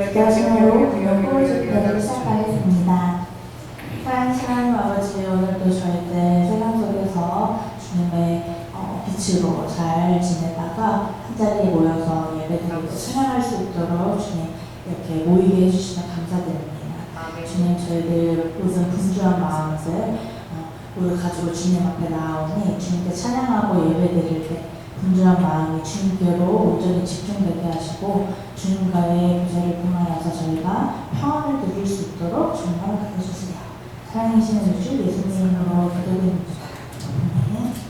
기도하시므로 공동 집회를 시작하겠습니다. 사랑하는 하나님 아버지, 오늘도 저희들 세상 속에서 주님의 빛으로 잘 지내다가 한자리에 모여서 예배드리고 찬양할 수 있도록 주님 이렇게 모이게 해주시면 감사드립니다. 주님, 저희들 모든 분주한 마음을 가지고 주님 앞에 나오니 주님께 찬양하고 예배드릴 때 분주한 마음이 주님께로 온전히 집중되게 하시고 주님과의 교제를 통하여서 저희가 평안을 누릴 수 있도록 주님 허락해 주세요. 사랑하시는 주 예수님 이름으로 기도드립니다. 아멘.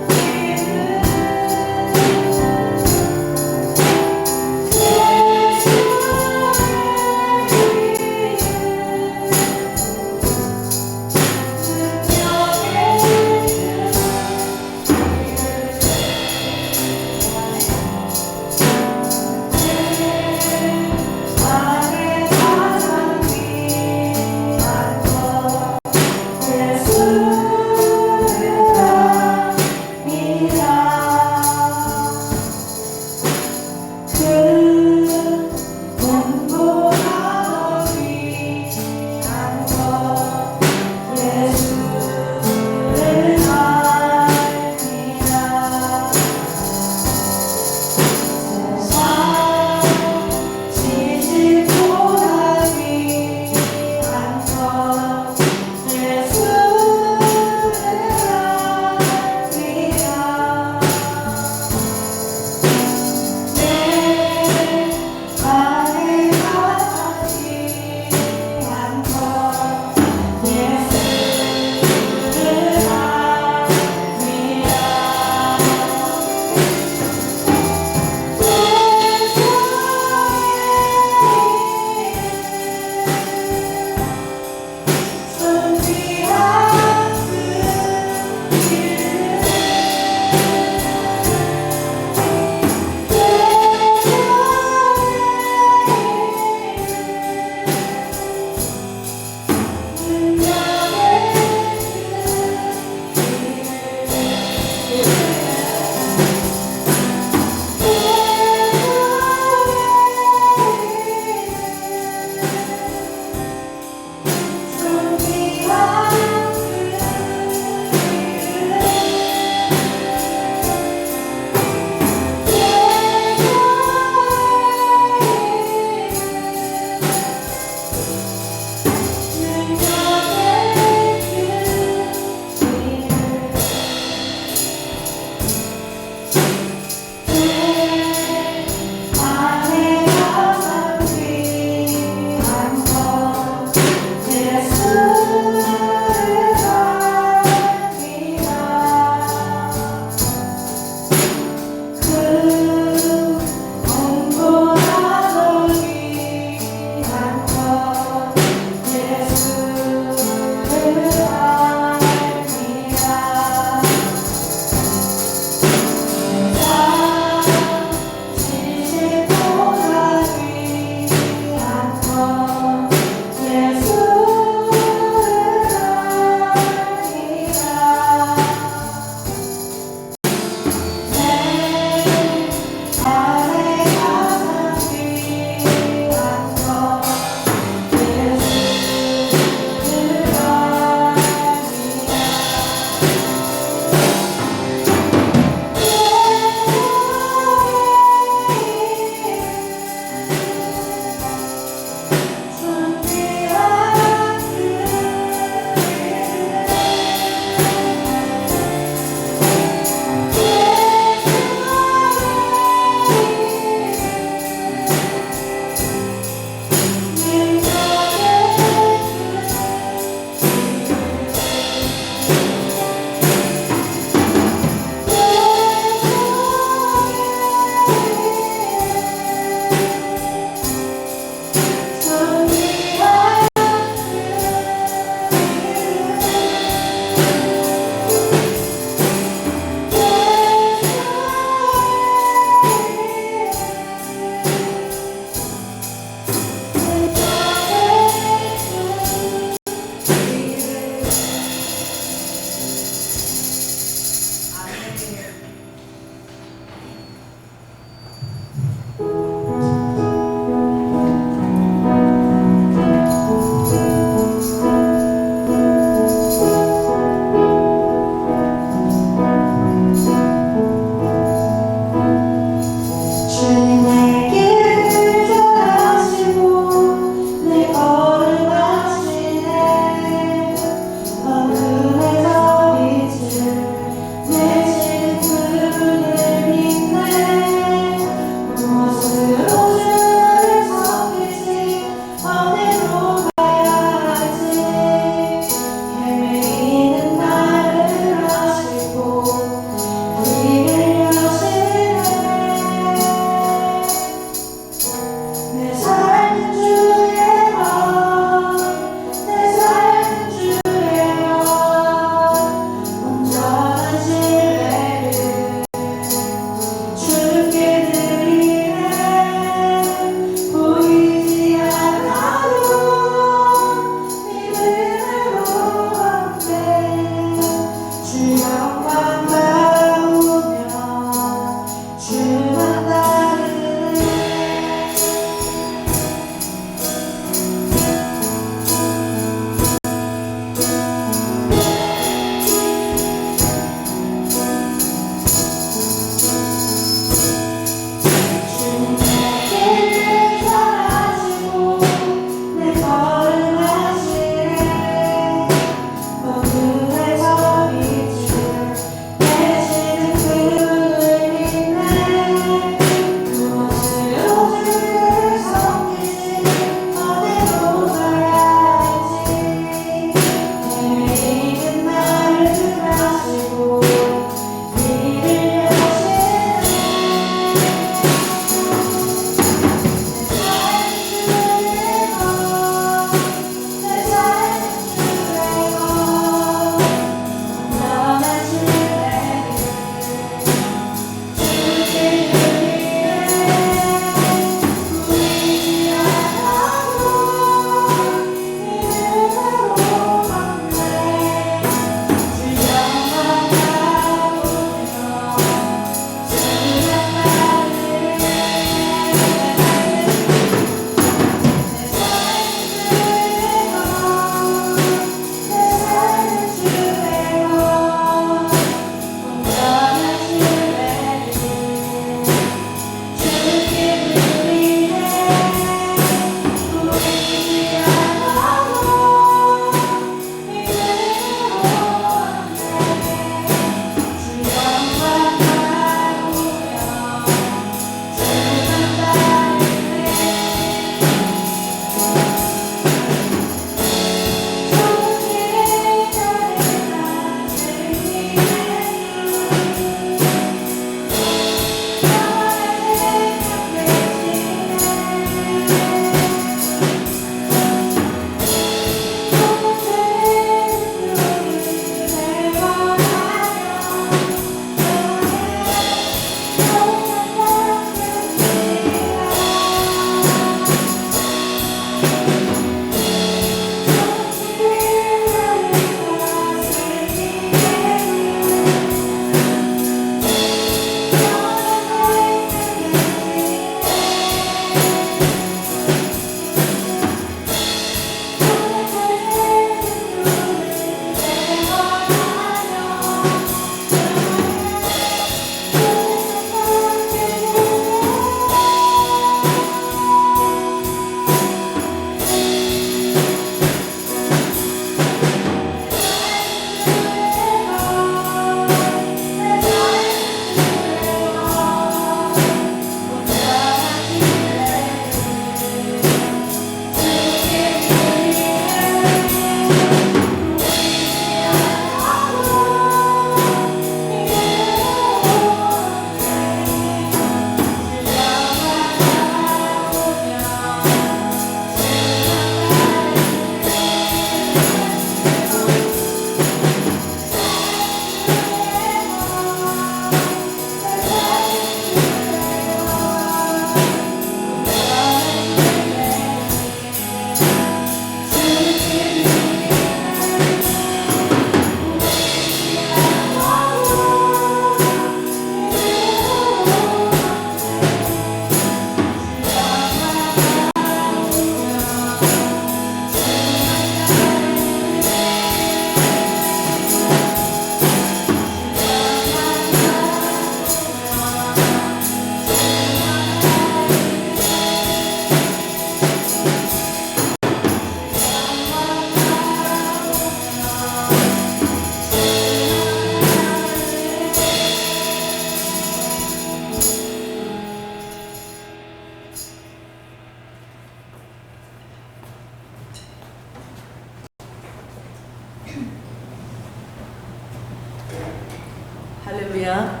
할렐루야.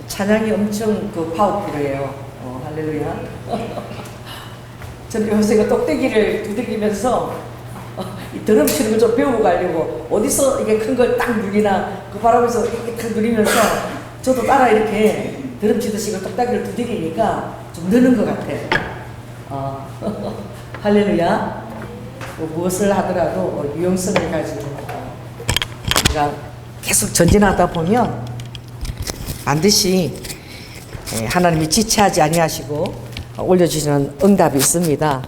찬양이 엄청 파워풀해요. 할렐루야. 저는 요새 똑대기를 두들기면서 이 드럼 치는 걸 좀 배우고 가려고 어디서 이게 큰 걸 딱 누리나 그 바라면서 이렇게 딱 누리면서 저도 따라 이렇게 드럼 치듯이 그 똑딱이를 두드리니까 좀 느는 것 같아요. 할렐루야. 무엇을 하더라도 유용성을 가지고 우리가 계속 전진하다 보면 반드시 하나님이 지체하지 아니하시고 올려주시는 응답이 있습니다.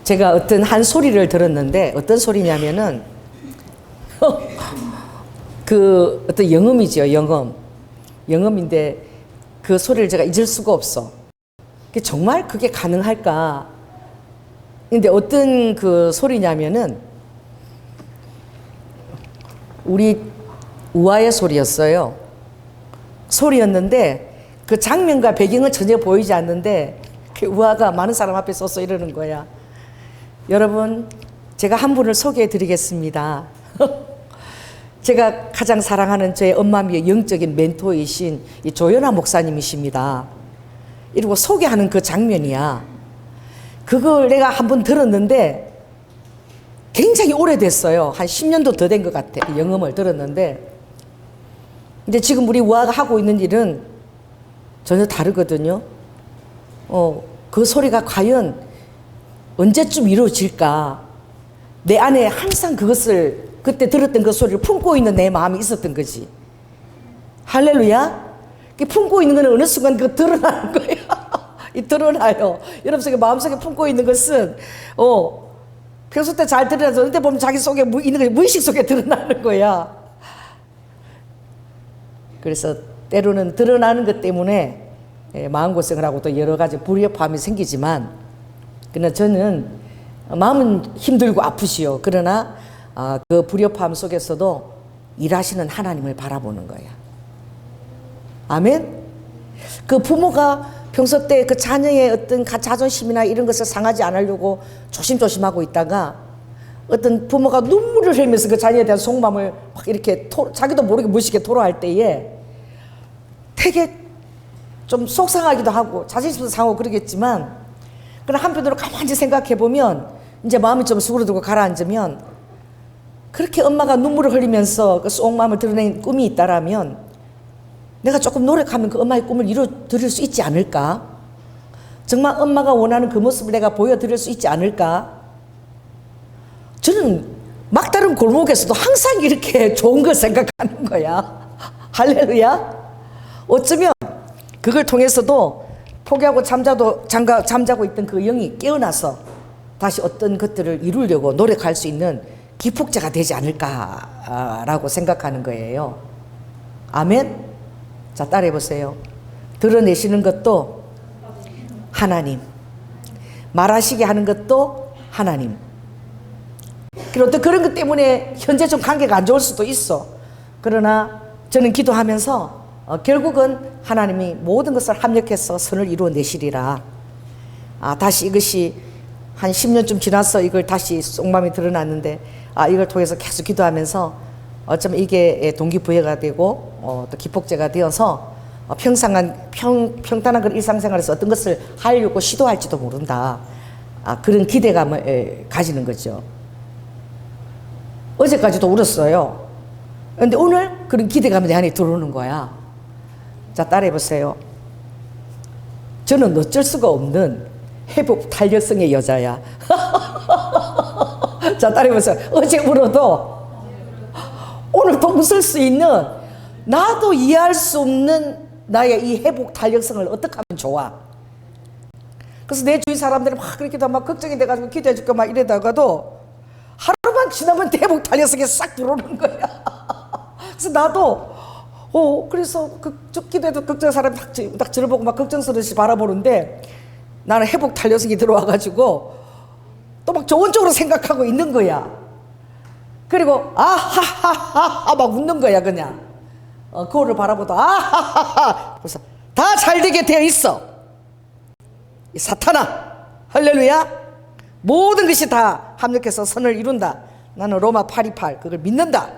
제가 어떤 한 소리를 들었는데 어떤 소리냐면은 어떤 영음이죠. 영음인데 그 소리를 제가 잊을 수가 없어. 정말 그게 가능할까? 근데 어떤 그 소리냐면은 우리 우아의 소리였어요. 소리였는데 그 장면과 배경은 전혀 보이지 않는데 그 우아가 많은 사람 앞에 서서 이러는 거야. 여러분, 제가 한 분을 소개해 드리겠습니다. 제가 가장 사랑하는 제 엄마미의 영적인 멘토이신 이 조연아 목사님이십니다. 이러고 소개하는 그 장면이야. 그걸 내가 한번 들었는데 굉장히 오래됐어요. 한 10년도 더 된 것 같아. 그 영음을 들었는데. 근데 지금 우리 우아가 하고 있는 일은 전혀 다르거든요. 그 소리가 과연 언제쯤 이루어질까? 내 안에 항상 그것을 그때 들었던 그 소리를 품고 있는 내 마음이 있었던 거지. 할렐루야. 품고 있는 거는 어느 순간 그 드러나는 거예요. 드러나요. 여러분 마음속에 품고 있는 것은 평소 때 잘 드러나서 어느 때 보면 자기 속에 있는 거 무의식 속에 드러나는 거야. 그래서 때로는 드러나는 것 때문에 마음고생을 하고 또 여러 가지 불협화음이 생기지만 그러나 저는 마음은 힘들고 아프시오. 그러나 그 불협화음 속에서도 일하시는 하나님을 바라보는 거야. 아멘. 그 부모가 평소 때 그 자녀의 어떤 자존심이나 이런 것을 상하지 않으려고 조심조심하고 있다가 어떤 부모가 눈물을 흘리면서 그 자녀에 대한 속마음을 막 이렇게 자기도 모르게 무식하게 토로할 때에 되게 좀 속상하기도 하고 자존심도 상하고 그러겠지만 그러나 한편으로 가만히 생각해 보면 이제 마음이 좀 수그러들고 가라앉으면 그렇게 엄마가 눈물을 흘리면서 그 속마음을 드러낸 꿈이 있다라면 내가 조금 노력하면 그 엄마의 꿈을 이루어드릴 수 있지 않을까? 정말 엄마가 원하는 그 모습을 내가 보여드릴 수 있지 않을까? 저는 막다른 골목에서도 항상 이렇게 좋은 걸 생각하는 거야. 할렐루야. 어쩌면 그걸 통해서도 포기하고 잠자고 있던 그 영이 깨어나서 다시 어떤 것들을 이루려고 노력할 수 있는 기폭제가 되지 않을까라고 생각하는 거예요. 아멘. 자, 따라해 보세요. 드러내시는 것도 하나님, 말하시게 하는 것도 하나님. 그리고 또 그런 것 때문에 현재 좀 관계가 안 좋을 수도 있어. 그러나 저는 기도하면서 결국은 하나님이 모든 것을 합력해서 선을 이루어내시리라. 다시 이것이 한 10년쯤 지나서 이걸 다시 속마음이 드러났는데 이걸 통해서 계속 기도하면서 어쩌면 이게 동기부여가 되고 또 기폭제가 되어서 평탄한 그런 일상생활에서 어떤 것을 하려고 시도할지도 모른다. 그런 기대감을 가지는 거죠. 어제까지도 울었어요. 그런데 오늘 그런 기대감이 내 안에 들어오는 거야. 자, 따라해 보세요. 저는 어쩔 수가 없는 회복 탄력성의 여자야. 자, 따라해 보세요. 어제 울어도 오늘도 웃을 수 있는 나도 이해할 수 없는 나의 이 회복 탄력성을 어떻게 하면 좋아. 그래서 내 주위 사람들이 막 그렇게 막 걱정이 돼가지고 기도해 줄까 막 이러다가도 하루만 지나면 회복 탄력성이 싹 들어오는 거야. 그래서 나도 그래서 기도해도 걱정 사람이 딱 저를 보고 막 걱정스러워서 바라보는데 나는 회복 탄력성이 들어와가지고 또 막 좋은 쪽으로 생각하고 있는 거야. 그리고 아하하하하 막 웃는 거야 그냥. 거울을 바라보다 아하하하 그래서 다 잘되게 되어 있어. 이 사탄아, 할렐루야. 모든 것이 다 합력해서 선을 이룬다. 나는 로마 8:28 그걸 믿는다.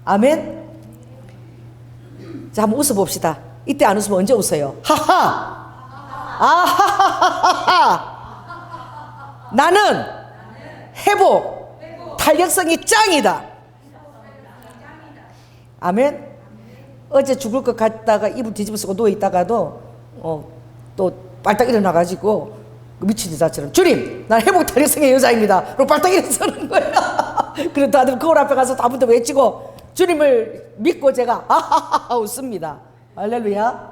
아멘. 자, 한번 웃어봅시다. 이때 안 웃으면 언제 웃어요? 하하. 아하하하하. 나는 회복 탄력성이 짱이다. 아멘. 어제 죽을 것 같다가 이불 뒤집어 쓰고 누워 있다가도 또 빨딱 일어나가지고 미친 여자처럼 주님, 난 회복 탄력성의 여자입니다. 그리고 빨딱 일어서는 거야. 그리고 다들 거울 앞에 가서 다부터 외치고 주님을 믿고 제가 아하하하 웃습니다. 할렐루야.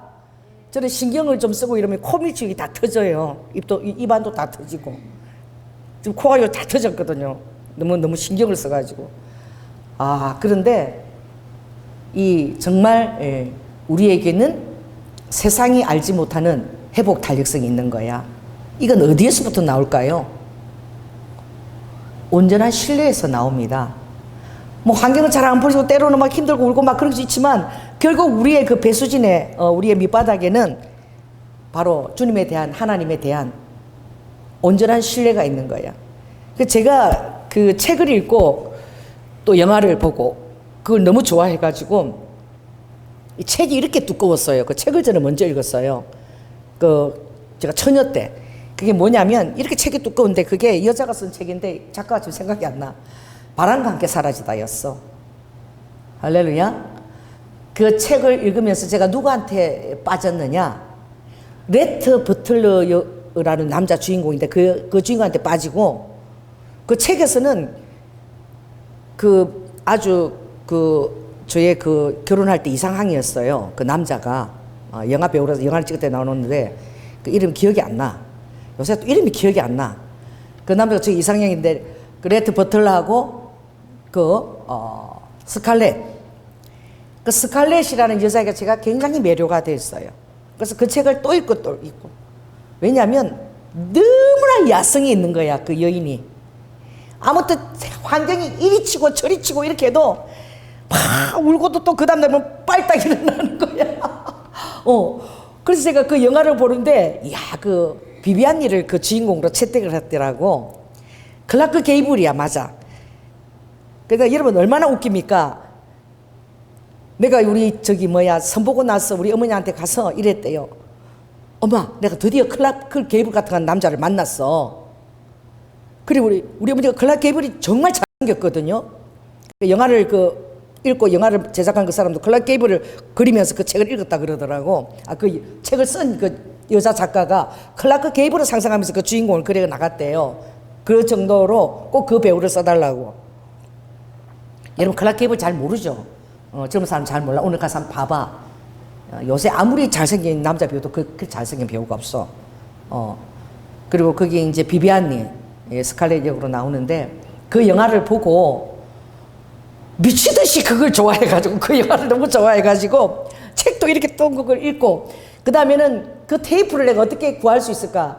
저는 신경을 좀 쓰고 이러면 코밑이 다 터져요. 입안도 다 터지고 지금 코가 다 터졌거든요. 너무 신경을 써가지고. 그런데 이 정말 우리에게는 세상이 알지 못하는 회복 탄력성이 있는 거야. 이건 어디에서부터 나올까요? 온전한 신뢰에서 나옵니다. 뭐 환경은 잘 안 풀리고 때로는 막 힘들고 울고 막 그럴 수 있지만 결국 우리의 그 배수진에 우리의 밑바닥에는 바로 주님에 대한 하나님에 대한 온전한 신뢰가 있는 거야. 제가 그 책을 읽고 또 영화를 보고 그걸 너무 좋아해가지고 이 책이 이렇게 두꺼웠어요. 그 책을 저는 먼저 읽었어요. 제가 처녀 때. 그게 뭐냐면 이렇게 책이 두꺼운데 그게 여자가 쓴 책인데 작가가 지금 생각이 안 나. 바람과 함께 사라지다였어. 할렐루야. 그 책을 읽으면서 제가 누구한테 빠졌느냐? 레트 버틀러라는 남자 주인공인데 그 주인공한테 빠지고 그 책에서는 저의 결혼할 때 이상항이었어요. 그 남자가 영화 배우라서 영화를 찍을 때 나오는데 그 이름 기억이 안 나. 요새 또 이름이 기억이 안 나. 그 남자가 저 이상형인데 그 레트 버틀러하고 스칼렛. 그 스칼렛이라는 여자가 제가 굉장히 매료가 됐어요. 그래서 그 책을 또 읽고 또 읽고. 왜냐하면 너무나 야성이 있는 거야, 그 여인이. 아무튼 환경이 이리 치고 저리 치고 이렇게 해도 막 울고도 또 그 다음날 보면 빨딱 일어나는 거야. 그래서 제가 그 영화를 보는데, 그 비비안니를 그 주인공으로 채택을 했더라고. 클라크 게이블이야, 맞아. 그러니까 여러분 얼마나 웃깁니까? 내가 선보고 나서 우리 어머니한테 가서 이랬대요. 엄마, 내가 드디어 클라크 게이블 같은 남자를 만났어. 그리고 우리 어머니가 클라크 게이블이 정말 잘생겼거든요. 영화를 읽고 영화를 제작한 그 사람도 클라크 게이블을 그리면서 그 책을 읽었다 그러더라고. 그 책을 쓴 그 여자 작가가 클라크 게이블을 상상하면서 그 주인공을 그려 나갔대요. 그 정도로 꼭 그 배우를 써달라고. 여러분 클라크 게이블 잘 모르죠? 젊은 사람 잘 몰라. 오늘 가서 한번 봐봐. 요새 아무리 잘생긴 남자 배우도 그렇게 잘생긴 배우가 없어. 그리고 그게 이제 비비안니 스칼렛 역으로 나오는데 그 영화를 보고 미치듯이 그걸 좋아해가지고 그 영화를 너무 좋아해가지고 책도 이렇게 또 그걸 읽고 그 다음에는 그 테이프를 내가 어떻게 구할 수 있을까?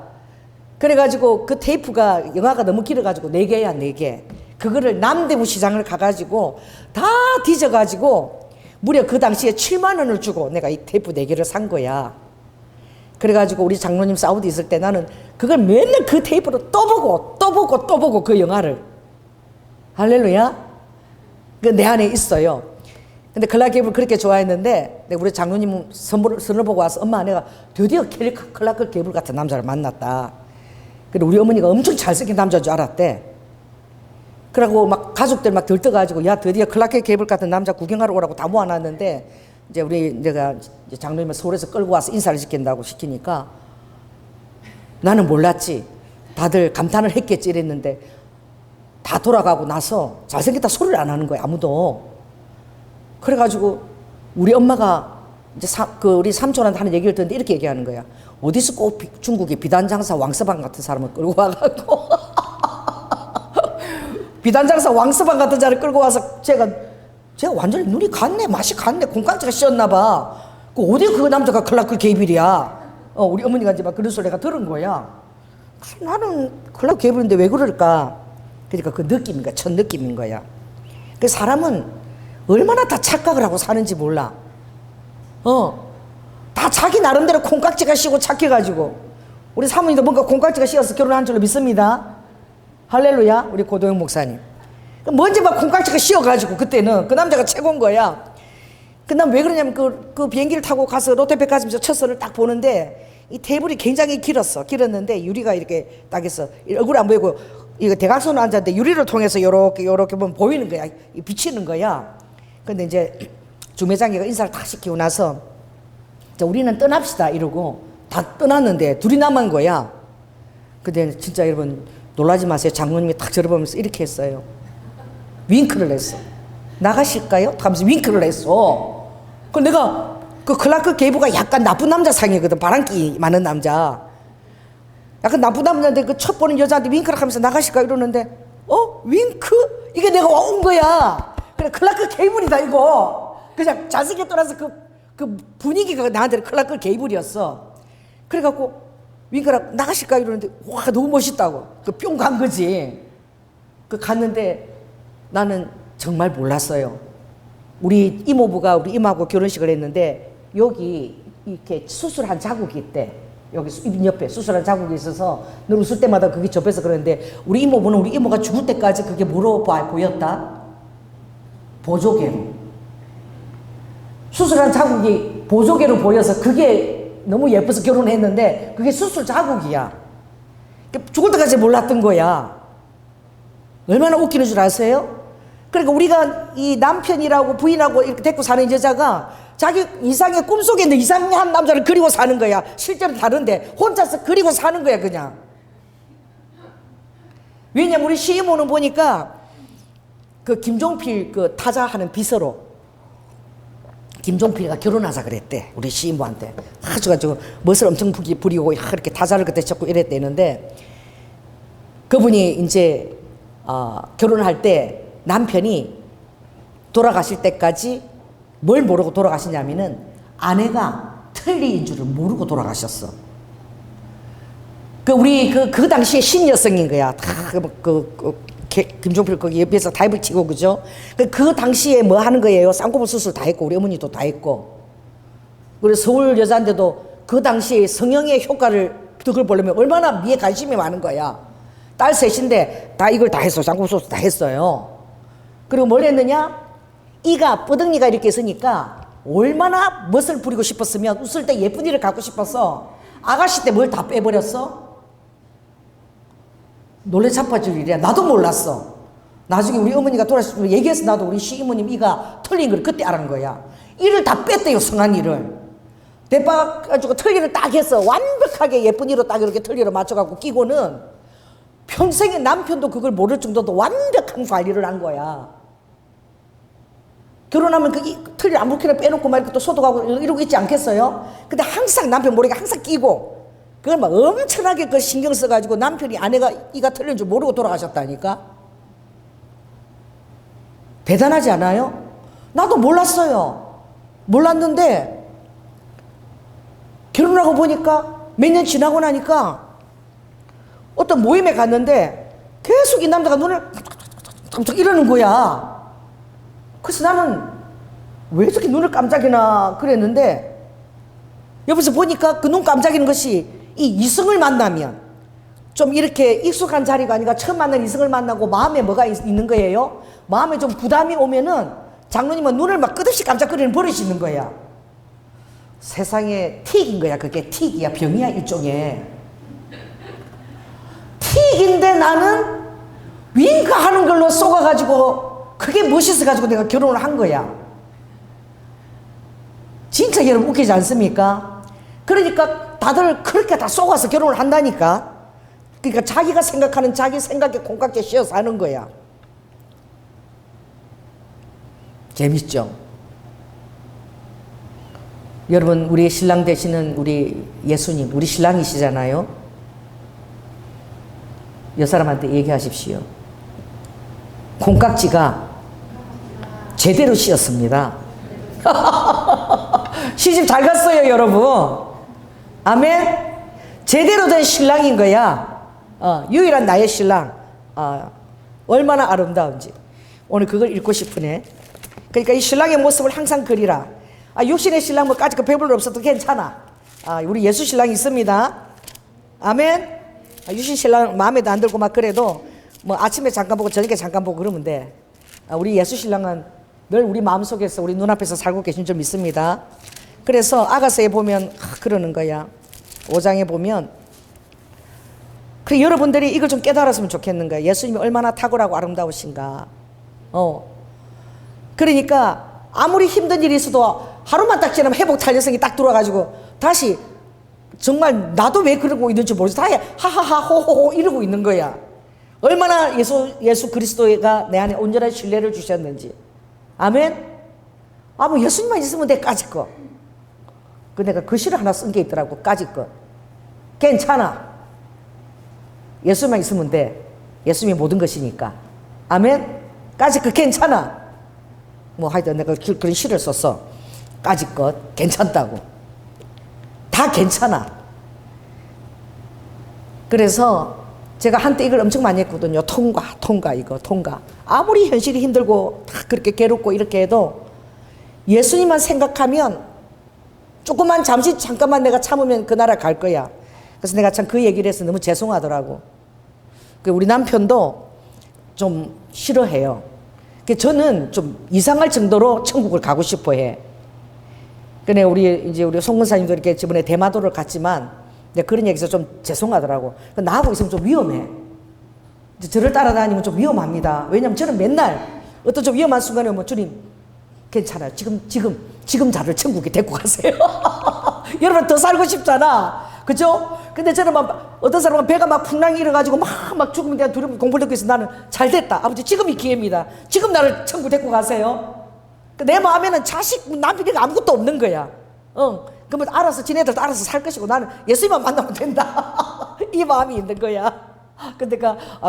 그래가지고 그 테이프가 영화가 너무 길어가지고 4개야 4개. 그거를 남대문 시장을 가가지고 다 뒤져가지고 무려 그 당시에 7만 원을 주고 내가 이 테이프 4개를 산 거야. 그래가지고 우리 장로님 사우디 있을 때 나는 그걸 맨날 그 테이프로 또 보고 그 영화를. 할렐루야. 그 내 안에 있어요. 근데 클라크 게이블 그렇게 좋아했는데 우리 장로님 선을 보고 와서 엄마 내가 드디어 클라크 게이블 같은 남자를 만났다. 그리고 우리 어머니가 엄청 잘생긴 남자인 줄 알았대. 그러고 막 가족들 막 들떠가지고 드디어 클라크 게이블 같은 남자 구경하러 오라고 다 모아놨는데 이제 내가 장로님을 서울에서 끌고 와서 인사를 시키니까 나는 몰랐지. 다들 감탄을 했겠지 이랬는데 다 돌아가고 나서 잘생겼다 소리를 안 하는 거야, 아무도. 그래가지고 우리 엄마가 이제 우리 삼촌한테 하는 얘기를 듣는데 이렇게 얘기하는 거야. 어디서 꼭 중국의 비단장사 왕서방 같은 사람을 끌고 와가지고 비단장사 왕서방 같은 자를 끌고 와서 제가 완전히 눈이 갔네, 맛이 갔네, 콩깍지가 씌었나 봐. 어디 그 남자가 클라크 게이블이야. 우리 어머니가 이제 막 그런 소리 내가 들은 거야. 나는 클라크 게이블인데 왜 그럴까? 그러니까 그 느낌인 거야, 첫 느낌인 거야. 그 사람은 얼마나 다 착각을 하고 사는지 몰라. 다 자기 나름대로 콩깍지가 씌고 착해가지고. 우리 사모님도 뭔가 콩깍지가 씌어서 결혼한 줄로 믿습니다. 할렐루야. 우리 고도영 목사님. 먼지 막 콩깍지가 씌어가지고 그때는 그 남자가 최고인 거야. 그 난 왜 그러냐면 그 비행기를 타고 가서 롯데백화점에서 첫 선을 딱 보는데 이 테이블이 굉장히 길었는데 유리가 이렇게 딱 있어. 얼굴 안 보이고 이거 대각선으로 앉았는데 유리를 통해서 요렇게 보면 보이는 거야. 비치는 거야. 근데 이제 주매장이가 인사를 딱 시키고 나서 우리는 떠납시다 이러고 다 떠났는데 둘이 남은 거야. 근데 진짜 여러분 놀라지 마세요. 장로님이 딱 저를 보면서 이렇게 했어요. 윙크를 했어. 나가실까요? 하면서 윙크를 했어. 그 내가 그 클라크 게이브가 약간 나쁜 남자 상이거든. 바람기 많은 남자. 약간 나쁜 남자인데 그 첫 보는 여자한테 윙크를 하면서 나가실까 이러는데 윙크? 이게 내가 온 거야. 그래 클라크 게이블이다 이거. 그냥 잘생겨 떠나서 그 분위기가 나한테 클라크 게이블이었어. 그래갖고 윙크를 나가실까 이러는데 와 너무 멋있다고. 그 뿅 간 거지. 그 갔는데 나는 정말 몰랐어요. 우리 이모부가 우리 이모하고 결혼식을 했는데 여기 이렇게 수술한 자국이 있대. 여기 입 옆에 수술한 자국이 있어서 늘 웃을 때마다 그게 접해서 그러는데 우리 이모부는 우리 이모가 죽을 때까지 그게 뭐로 보였다? 보조개로. 수술한 자국이 보조개로 보여서 그게 너무 예뻐서 결혼했는데 그게 수술 자국이야. 죽을 때까지 몰랐던 거야. 얼마나 웃기는 줄 아세요? 그러니까 우리가 이 남편이라고 부인하고 이렇게 데리고 사는 여자가 자기 이상의 꿈속에 있는 이상한 남자를 그리고 사는 거야. 실제로 다른데 혼자서 그리고 사는 거야 그냥. 왜냐면 우리 시이모는 보니까 그 김종필 그 타자하는 비서로 김종필이가 결혼하자 그랬대. 우리 시이모한테 아주 멋을 엄청 부리고 이렇게 타자를 그때 쳤고 이랬대는데 그분이 이제 결혼할 때 남편이 돌아가실 때까지 뭘 모르고 돌아가시냐면은 아내가 틀리인 줄을 모르고 돌아가셨어. 그 당시에 신여성인 거야. 김종필 거기 옆에서 다이브를 치고 그죠? 그 당시에 뭐 하는 거예요? 쌍꺼풀 수술 다 했고 우리 어머니도 다 했고. 그래서 서울 여자인데도 그 당시에 성형의 효과를 그걸 보려면 얼마나 미에 관심이 많은 거야. 딸 셋인데 다 이걸 다 했어. 쌍꺼풀 수술 다 했어요. 그리고 뭘 했느냐? 이가 뻐덩이가 이렇게 있으니까 얼마나 멋을 부리고 싶었으면 웃을 때 예쁜 이를 갖고 싶어서 아가씨 때 뭘 다 빼버렸어? 놀래 자빠질 일이야. 나도 몰랐어. 나중에 우리 어머니가 돌아가시면 얘기해서 나도 우리 시이모님 이가 털린 걸 그때 알은 거야. 이를 다 뺐대요. 성한 이를. 대박가지고 털리를 딱 해서 완벽하게 예쁜 이로 딱 이렇게 털리를 맞춰갖고 끼고는 평생에 남편도 그걸 모를 정도로 완벽한 관리를 한 거야. 결혼하면 그 털리 아무렇게나 빼놓고 막 이렇게 또 소독하고 이러고 있지 않겠어요? 근데 항상 남편 머리가 항상 끼고 그걸 막 엄청나게 그 신경 써가지고 남편이 아내가 이가 털린 줄 모르고 돌아가셨다니까? 대단하지 않아요? 나도 몰랐어요. 몰랐는데 결혼하고 보니까 몇 년 지나고 나니까 어떤 모임에 갔는데 계속 이 남자가 눈을 깜짝 이러는 거야. 그래서 나는 왜 저렇게 눈을 깜짝이나 그랬는데 옆에서 보니까 그 눈 깜짝이는 것이 이 이성을 만나면 좀 이렇게 익숙한 자리가 아니라 처음 만난 이성을 만나고 마음에 뭐가 있는 거예요? 마음에 좀 부담이 오면은 장로님은 눈을 막 끝없이 깜짝거리는 버릇이 있는 거야. 세상에 틱인 거야. 그게 틱이야. 병이야 일종의. 틱인데 나는 윙크하는 걸로 쏘가가지고 그게 멋있어가지고 내가 결혼을 한 거야. 진짜 여러분 웃기지 않습니까? 그러니까 다들 그렇게 다 쏘가서 결혼을 한다니까. 그러니까 자기가 생각하는 자기 생각에 콩깍지 씌어서 하는 거야. 재밌죠? 여러분 우리 신랑 되시는 우리 예수님 우리 신랑이시잖아요. 여 사람한테 얘기하십시오. 콩깍지가 제대로 씌었습니다. 시집 잘 갔어요 여러분. 아멘. 제대로 된 신랑인 거야. 유일한 나의 신랑. 얼마나 아름다운지 오늘 그걸 읽고 싶으네. 그러니까 이 신랑의 모습을 항상 그리라. 육신의 신랑 뭐까지 그 배불러 없어도 괜찮아. 우리 예수 신랑이 있습니다. 아멘. 육신 신랑 마음에도 안 들고 막 그래도 뭐 아침에 잠깐 보고 저녁에 잠깐 보고 그러면 돼. 우리 예수 신랑은 늘 우리 마음속에서 우리 눈앞에서 살고 계신 줄 믿습니다. 그래서 아가서에 보면 그러는 거야. 5장에 보면 그 여러분들이 이걸 좀 깨달았으면 좋겠는 거야. 예수님이 얼마나 탁월하고 아름다우신가. 그러니까 아무리 힘든 일이 있어도 하루만 딱 지나면 회복 탄력성이 딱 들어와가지고 다시 정말 나도 왜 그러고 있는지 모르겠어. 다 하하하 호호호 이러고 있는 거야. 얼마나 예수 그리스도가 내 안에 온전한 신뢰를 주셨는지. 아멘. 뭐 예수님만 있으면 돼. 까짓 거. 내가 글씨를 하나 쓴 게 있더라고. 까짓 거. 괜찮아. 예수만 있으면 돼. 예수님이 모든 것이니까. 아멘. 까짓 거 괜찮아. 뭐 하여튼 내가 그런 시를 썼어. 까짓 것 괜찮다고. 다 괜찮아. 그래서 제가 한때 이걸 엄청 많이 했거든요. 통과 이거 통과. 아무리 현실이 힘들고 다 그렇게 괴롭고 이렇게 해도 예수님만 생각하면 조금만 잠깐만 내가 참으면 그 나라 갈 거야. 그래서 내가 참 그 얘기를 해서 너무 죄송하더라고. 우리 남편도 좀 싫어해요. 저는 좀 이상할 정도로 천국을 가고 싶어 해. 그래 우리 송근사님도 이렇게 저번에 대마도를 갔지만 그런 얘기에서 좀 죄송하더라고. 나하고 있으면 좀 위험해. 저를 따라다니면 좀 위험합니다. 왜냐면 저는 맨날 어떤 좀 위험한 순간에 오면 주님 괜찮아요. 지금 저를 천국에 데리고 가세요. 여러분 더 살고 싶잖아. 그죠? 근데 저는 막 어떤 사람은 배가 막 풍랑이 일어가지고 막 죽음에 대한 두려움 공부를 듣고 있어. 나는 잘 됐다. 아버지 지금이 기회입니다. 지금 나를 천국 데리고 가세요. 내 마음에는 자식 남편이가 아무것도 없는 거야. 그러면 알아서 지네들도 알아서 살 것이고 나는 예수님만 만나면 된다. 이 마음이 있는 거야. 근데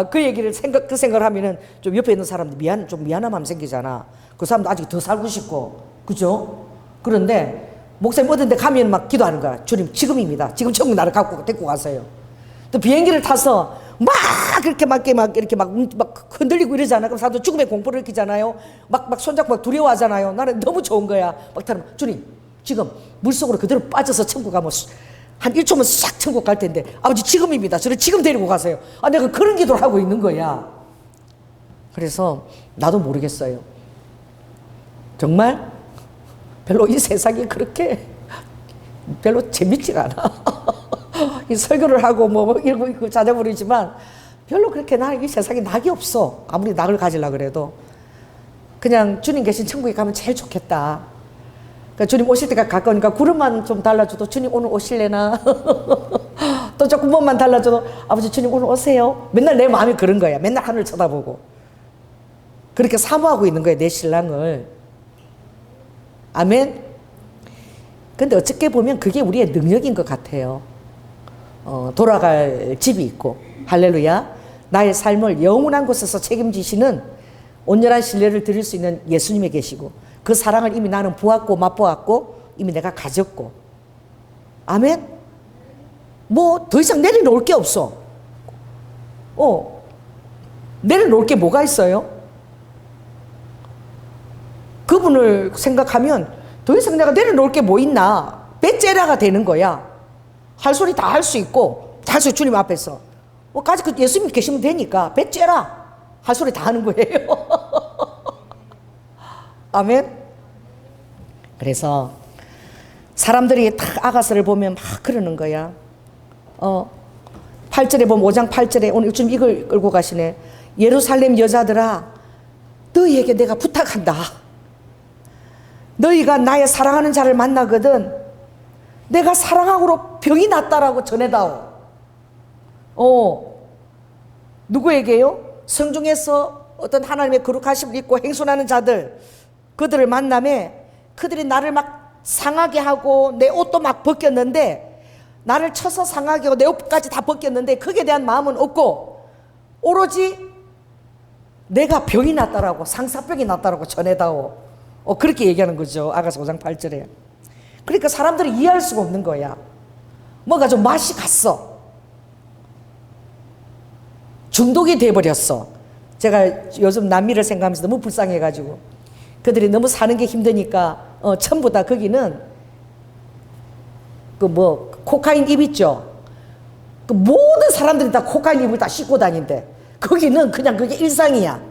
그 얘기를 그 생각을 하면은 좀 옆에 있는 사람들 좀 미안한 마음 생기잖아. 그 사람도 아직 더 살고 싶고, 그죠? 그런데 목사님 어딘데 가면 막 기도하는 거야. 주님 지금입니다. 지금 천국 나를 데리고 가세요. 또 비행기를 타서 막 그렇게 이렇게 막 흔들리고 이러잖아. 그럼 사람도 죽음의 공포를 느끼잖아요. 막 손잡고 막 두려워하잖아요. 나는 너무 좋은 거야. 막 타면 주님 지금 물속으로 그대로 빠져서 천국 가면 한 1초면 싹 천국 갈 텐데 아버지 지금입니다. 저를 지금 데리고 가세요. 내가 그런 기도를 하고 있는 거야. 그래서 나도 모르겠어요. 정말 별로 이 세상이 그렇게 별로 재밌지가 않아. 이 설교를 하고 뭐 이러고 찾아버리지만 별로 그렇게 나는 이 세상에 낙이 없어. 아무리 낙을 가지려고 그래도 그냥 주님 계신 천국에 가면 제일 좋겠다. 그러니까 주님 오실 때가 가까우니까 구름만 좀 달라줘도 주님 오늘 오실래나. 또 조금만 달라줘도 아버지 주님 오늘 오세요. 맨날 내 마음이 그런 거야. 맨날 하늘 쳐다보고 그렇게 사모하고 있는 거야 내 신랑을. 아멘. 근데 어떻게 보면 그게 우리의 능력인 것 같아요. 돌아갈 집이 있고 할렐루야. 나의 삶을 영원한 곳에서 책임지시는 온전한 신뢰를 드릴 수 있는 예수님이 계시고 그 사랑을 이미 나는 보았고 맛보았고 이미 내가 가졌고. 아멘. 뭐 더 이상 내려놓을 게 없어. 내려놓을 게 뭐가 있어요? 그분을 생각하면 더 이상 내가 내려놓을 게 뭐 있나. 배째라가 되는 거야. 할 소리 다 할 수 있고 다 할 수 있고 주님 앞에서 까지 예수님 계시면 되니까 배째라 할 소리 다 하는 거예요. 아멘. 그래서 사람들이 딱 아가서를 보면 막 그러는 거야. 8절에 보면 5장 8절에 오늘 좀 이걸 끌고 가시네. 예루살렘 여자들아 너희에게 내가 부탁한다. 너희가 나의 사랑하는 자를 만나거든 내가 사랑함으로 병이 낫다라고 전해다오. 누구에게요? 성중에서 어떤 하나님의 거룩하심을 입고 행손하는 자들, 그들을 만남에 그들이 나를 막 상하게 하고 내 옷도 막 벗겼는데, 나를 쳐서 상하게 하고 내 옷까지 다 벗겼는데 거기에 대한 마음은 없고 오로지 내가 병이 났다라고, 상사병이 났다라고 전해다오. 그렇게 얘기하는 거죠. 아가서 5장 8절에. 그러니까 사람들이 이해할 수가 없는 거야. 뭐가 좀 맛이 갔어. 중독이 돼버렸어. 제가 요즘 남미를 생각하면서 너무 불쌍해가지고 그들이 너무 사는 게 힘드니까 전부 다 거기는 코카인 잎 있죠. 모든 사람들이 다 코카인 잎을 다 씻고 다닌대. 거기는 그냥 그게 일상이야.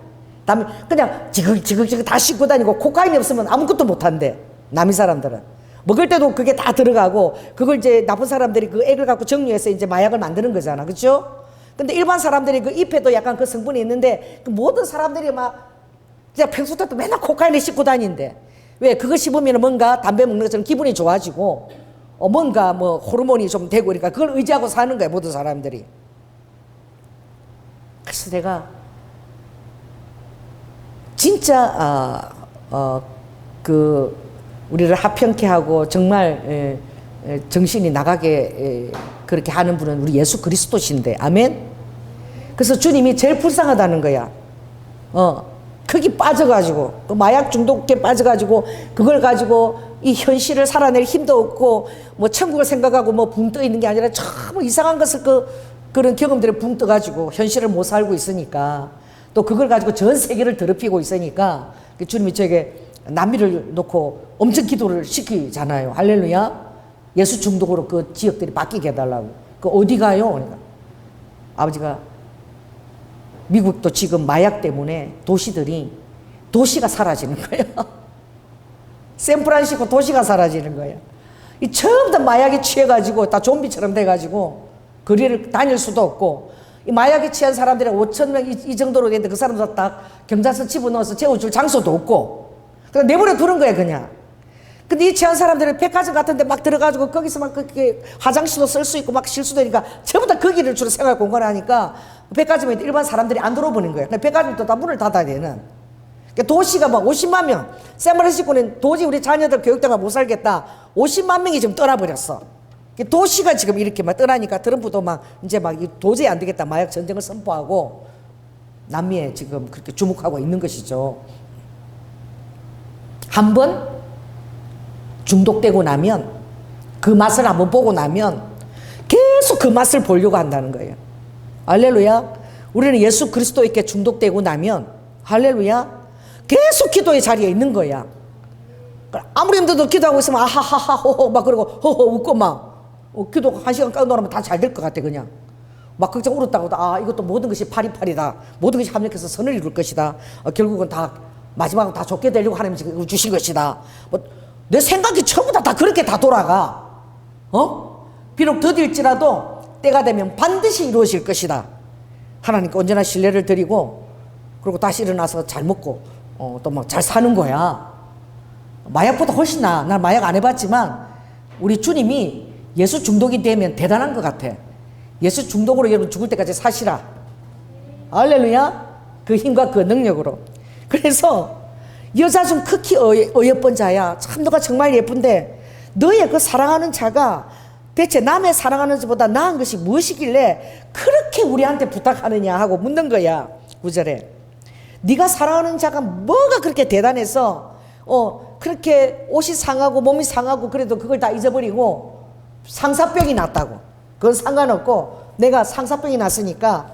그냥 지극지극 다 씻고 다니고 코카인이 없으면 아무것도 못한대. 남이 사람들은. 먹을 때도 그게 다 들어가고 그걸 이제 나쁜 사람들이 그 액을 갖고 정리해서 이제 마약을 만드는 거잖아. 그렇죠? 근데 일반 사람들이 그 잎에도 약간 그 성분이 있는데 그 모든 사람들이 막 진짜 평소 때도 맨날 코카인을 씹고 다닌대. 왜? 그거 씹으면 뭔가 담배 먹는 것처럼 기분이 좋아지고 뭔가 뭐 호르몬이 좀 되고 그러니까 그걸 의지하고 사는 거야 모든 사람들이. 그래서 내가 진짜 그 우리를 하평케 하고 정말 정신이 나가게 그렇게 하는 분은 우리 예수 그리스도신데 아멘. 그래서 주님이 제일 불쌍하다는 거야. 거기 빠져가지고 그 마약 중독에 빠져가지고 그걸 가지고 이 현실을 살아낼 힘도 없고 뭐 천국을 생각하고 뭐 붕 떠 있는 게 아니라 참 이상한 것을 그런 경험들에 붕 떠가지고 현실을 못 살고 있으니까 또 그걸 가지고 전 세계를 더럽히고 있으니까 주님이 저에게 난미를 놓고 엄청 기도를 시키잖아요. 할렐루야. 예수 중독으로 그 지역들이 바뀌게 해달라고. 그 어디 가요? 그러니까 아버지가 미국도 지금 마약 때문에 도시가 사라지는 거예요. 샌프란시스코 도시가 사라지는 거예요. 이 전부 다 마약에 취해가지고 다 좀비처럼 돼가지고 거리를 다닐 수도 없고 이 마약에 취한 사람들이 5천 명 이 정도로 됐는데 그 사람들 딱 경찰서 집어넣어서 재워줄 장소도 없고 그냥 내버려 두는 거야 그냥. 근데 이 취한 사람들은 백화점 같은 데 막 들어가지고 거기서 막 그렇게 화장실도 쓸 수 있고 막 쉴 수도 있으니까 전부 다 거기를 주로 생활 공간을 하니까 백화점에 일반 사람들이 안 들어오는 거예요. 백화점도 다 문을 닫아야 되는. 그러니까 도시가 막 50만 명. 샌프란시스코는 도저히 우리 자녀들 교육당을 못 살겠다. 50만 명이 지금 떠나버렸어. 도시가 지금 이렇게 막 떠나니까 트럼프도 막 이제 막 도저히 안 되겠다. 마약 전쟁을 선포하고 남미에 지금 그렇게 주목하고 있는 것이죠. 한번 중독되고 나면 그 맛을 한번 보고 나면 계속 그 맛을 보려고 한다는 거예요. 할렐루야. 우리는 예수 그리스도에게 중독되고 나면 할렐루야 계속 기도의 자리에 있는 거야. 아무리 힘들어도 기도하고 있으면 아하하하 호호 막 그러고 호호 웃고 막 기도 1시간 까놓으면 다 잘 될 것 같아 그냥. 막 걱정 울었다고 이것도 모든 것이 파리파리다. 모든 것이 합력해서 선을 이룰 것이다. 결국은 다 마지막으로 다 좋게 되려고 하나님이 주신 것이다. 내 생각이 전부 다 그렇게 다 돌아가. 비록 더딜지라도 때가 되면 반드시 이루어질 것이다. 하나님께 언제나 신뢰를 드리고 그리고 다시 일어나서 잘 먹고 또 막 잘 사는 거야. 마약보다 훨씬 나아. 난 마약 안 해봤지만 우리 주님이 예수 중독이 되면 대단한 것 같아. 예수 중독으로 여러분 죽을 때까지 사시라. 할렐루야. 그 힘과 그 능력으로. 그래서 여자 중 극히 어여쁜 자야. 참 너가 정말 예쁜데 너의 그 사랑하는 자가 대체 남의 사랑하는 자보다 나은 것이 무엇이길래 그렇게 우리한테 부탁하느냐 하고 묻는 거야. 9절에 네가 사랑하는 자가 뭐가 그렇게 대단해서 그렇게 옷이 상하고 몸이 상하고 그래도 그걸 다 잊어버리고 상사병이 났다고. 그건 상관없고 내가 상사병이 났으니까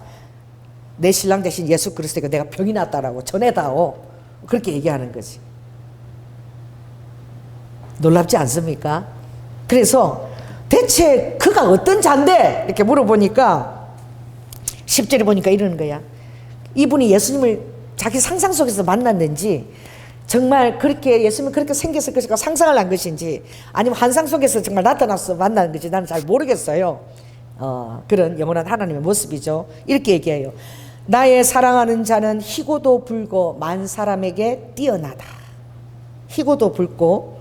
내 신랑 대신 예수 그리스도가 내가 병이 났다라고 전해다오. 그렇게 얘기하는 거지. 놀랍지 않습니까? 그래서 대체 그가 어떤 자인데 이렇게 물어보니까 10절에 보니까 이러는 거야. 이분이 예수님을 자기 상상 속에서 만났는지 정말 그렇게 예수님이 그렇게 생겼을 것인가 상상을 한 것인지 아니면 환상 속에서 정말 나타나서 만나는 것인지 나는 잘 모르겠어요. 그런 영원한 하나님의 모습이죠. 이렇게 얘기해요. 나의 사랑하는 자는 희고도 붉고 만 사람에게 뛰어나다. 희고도 붉고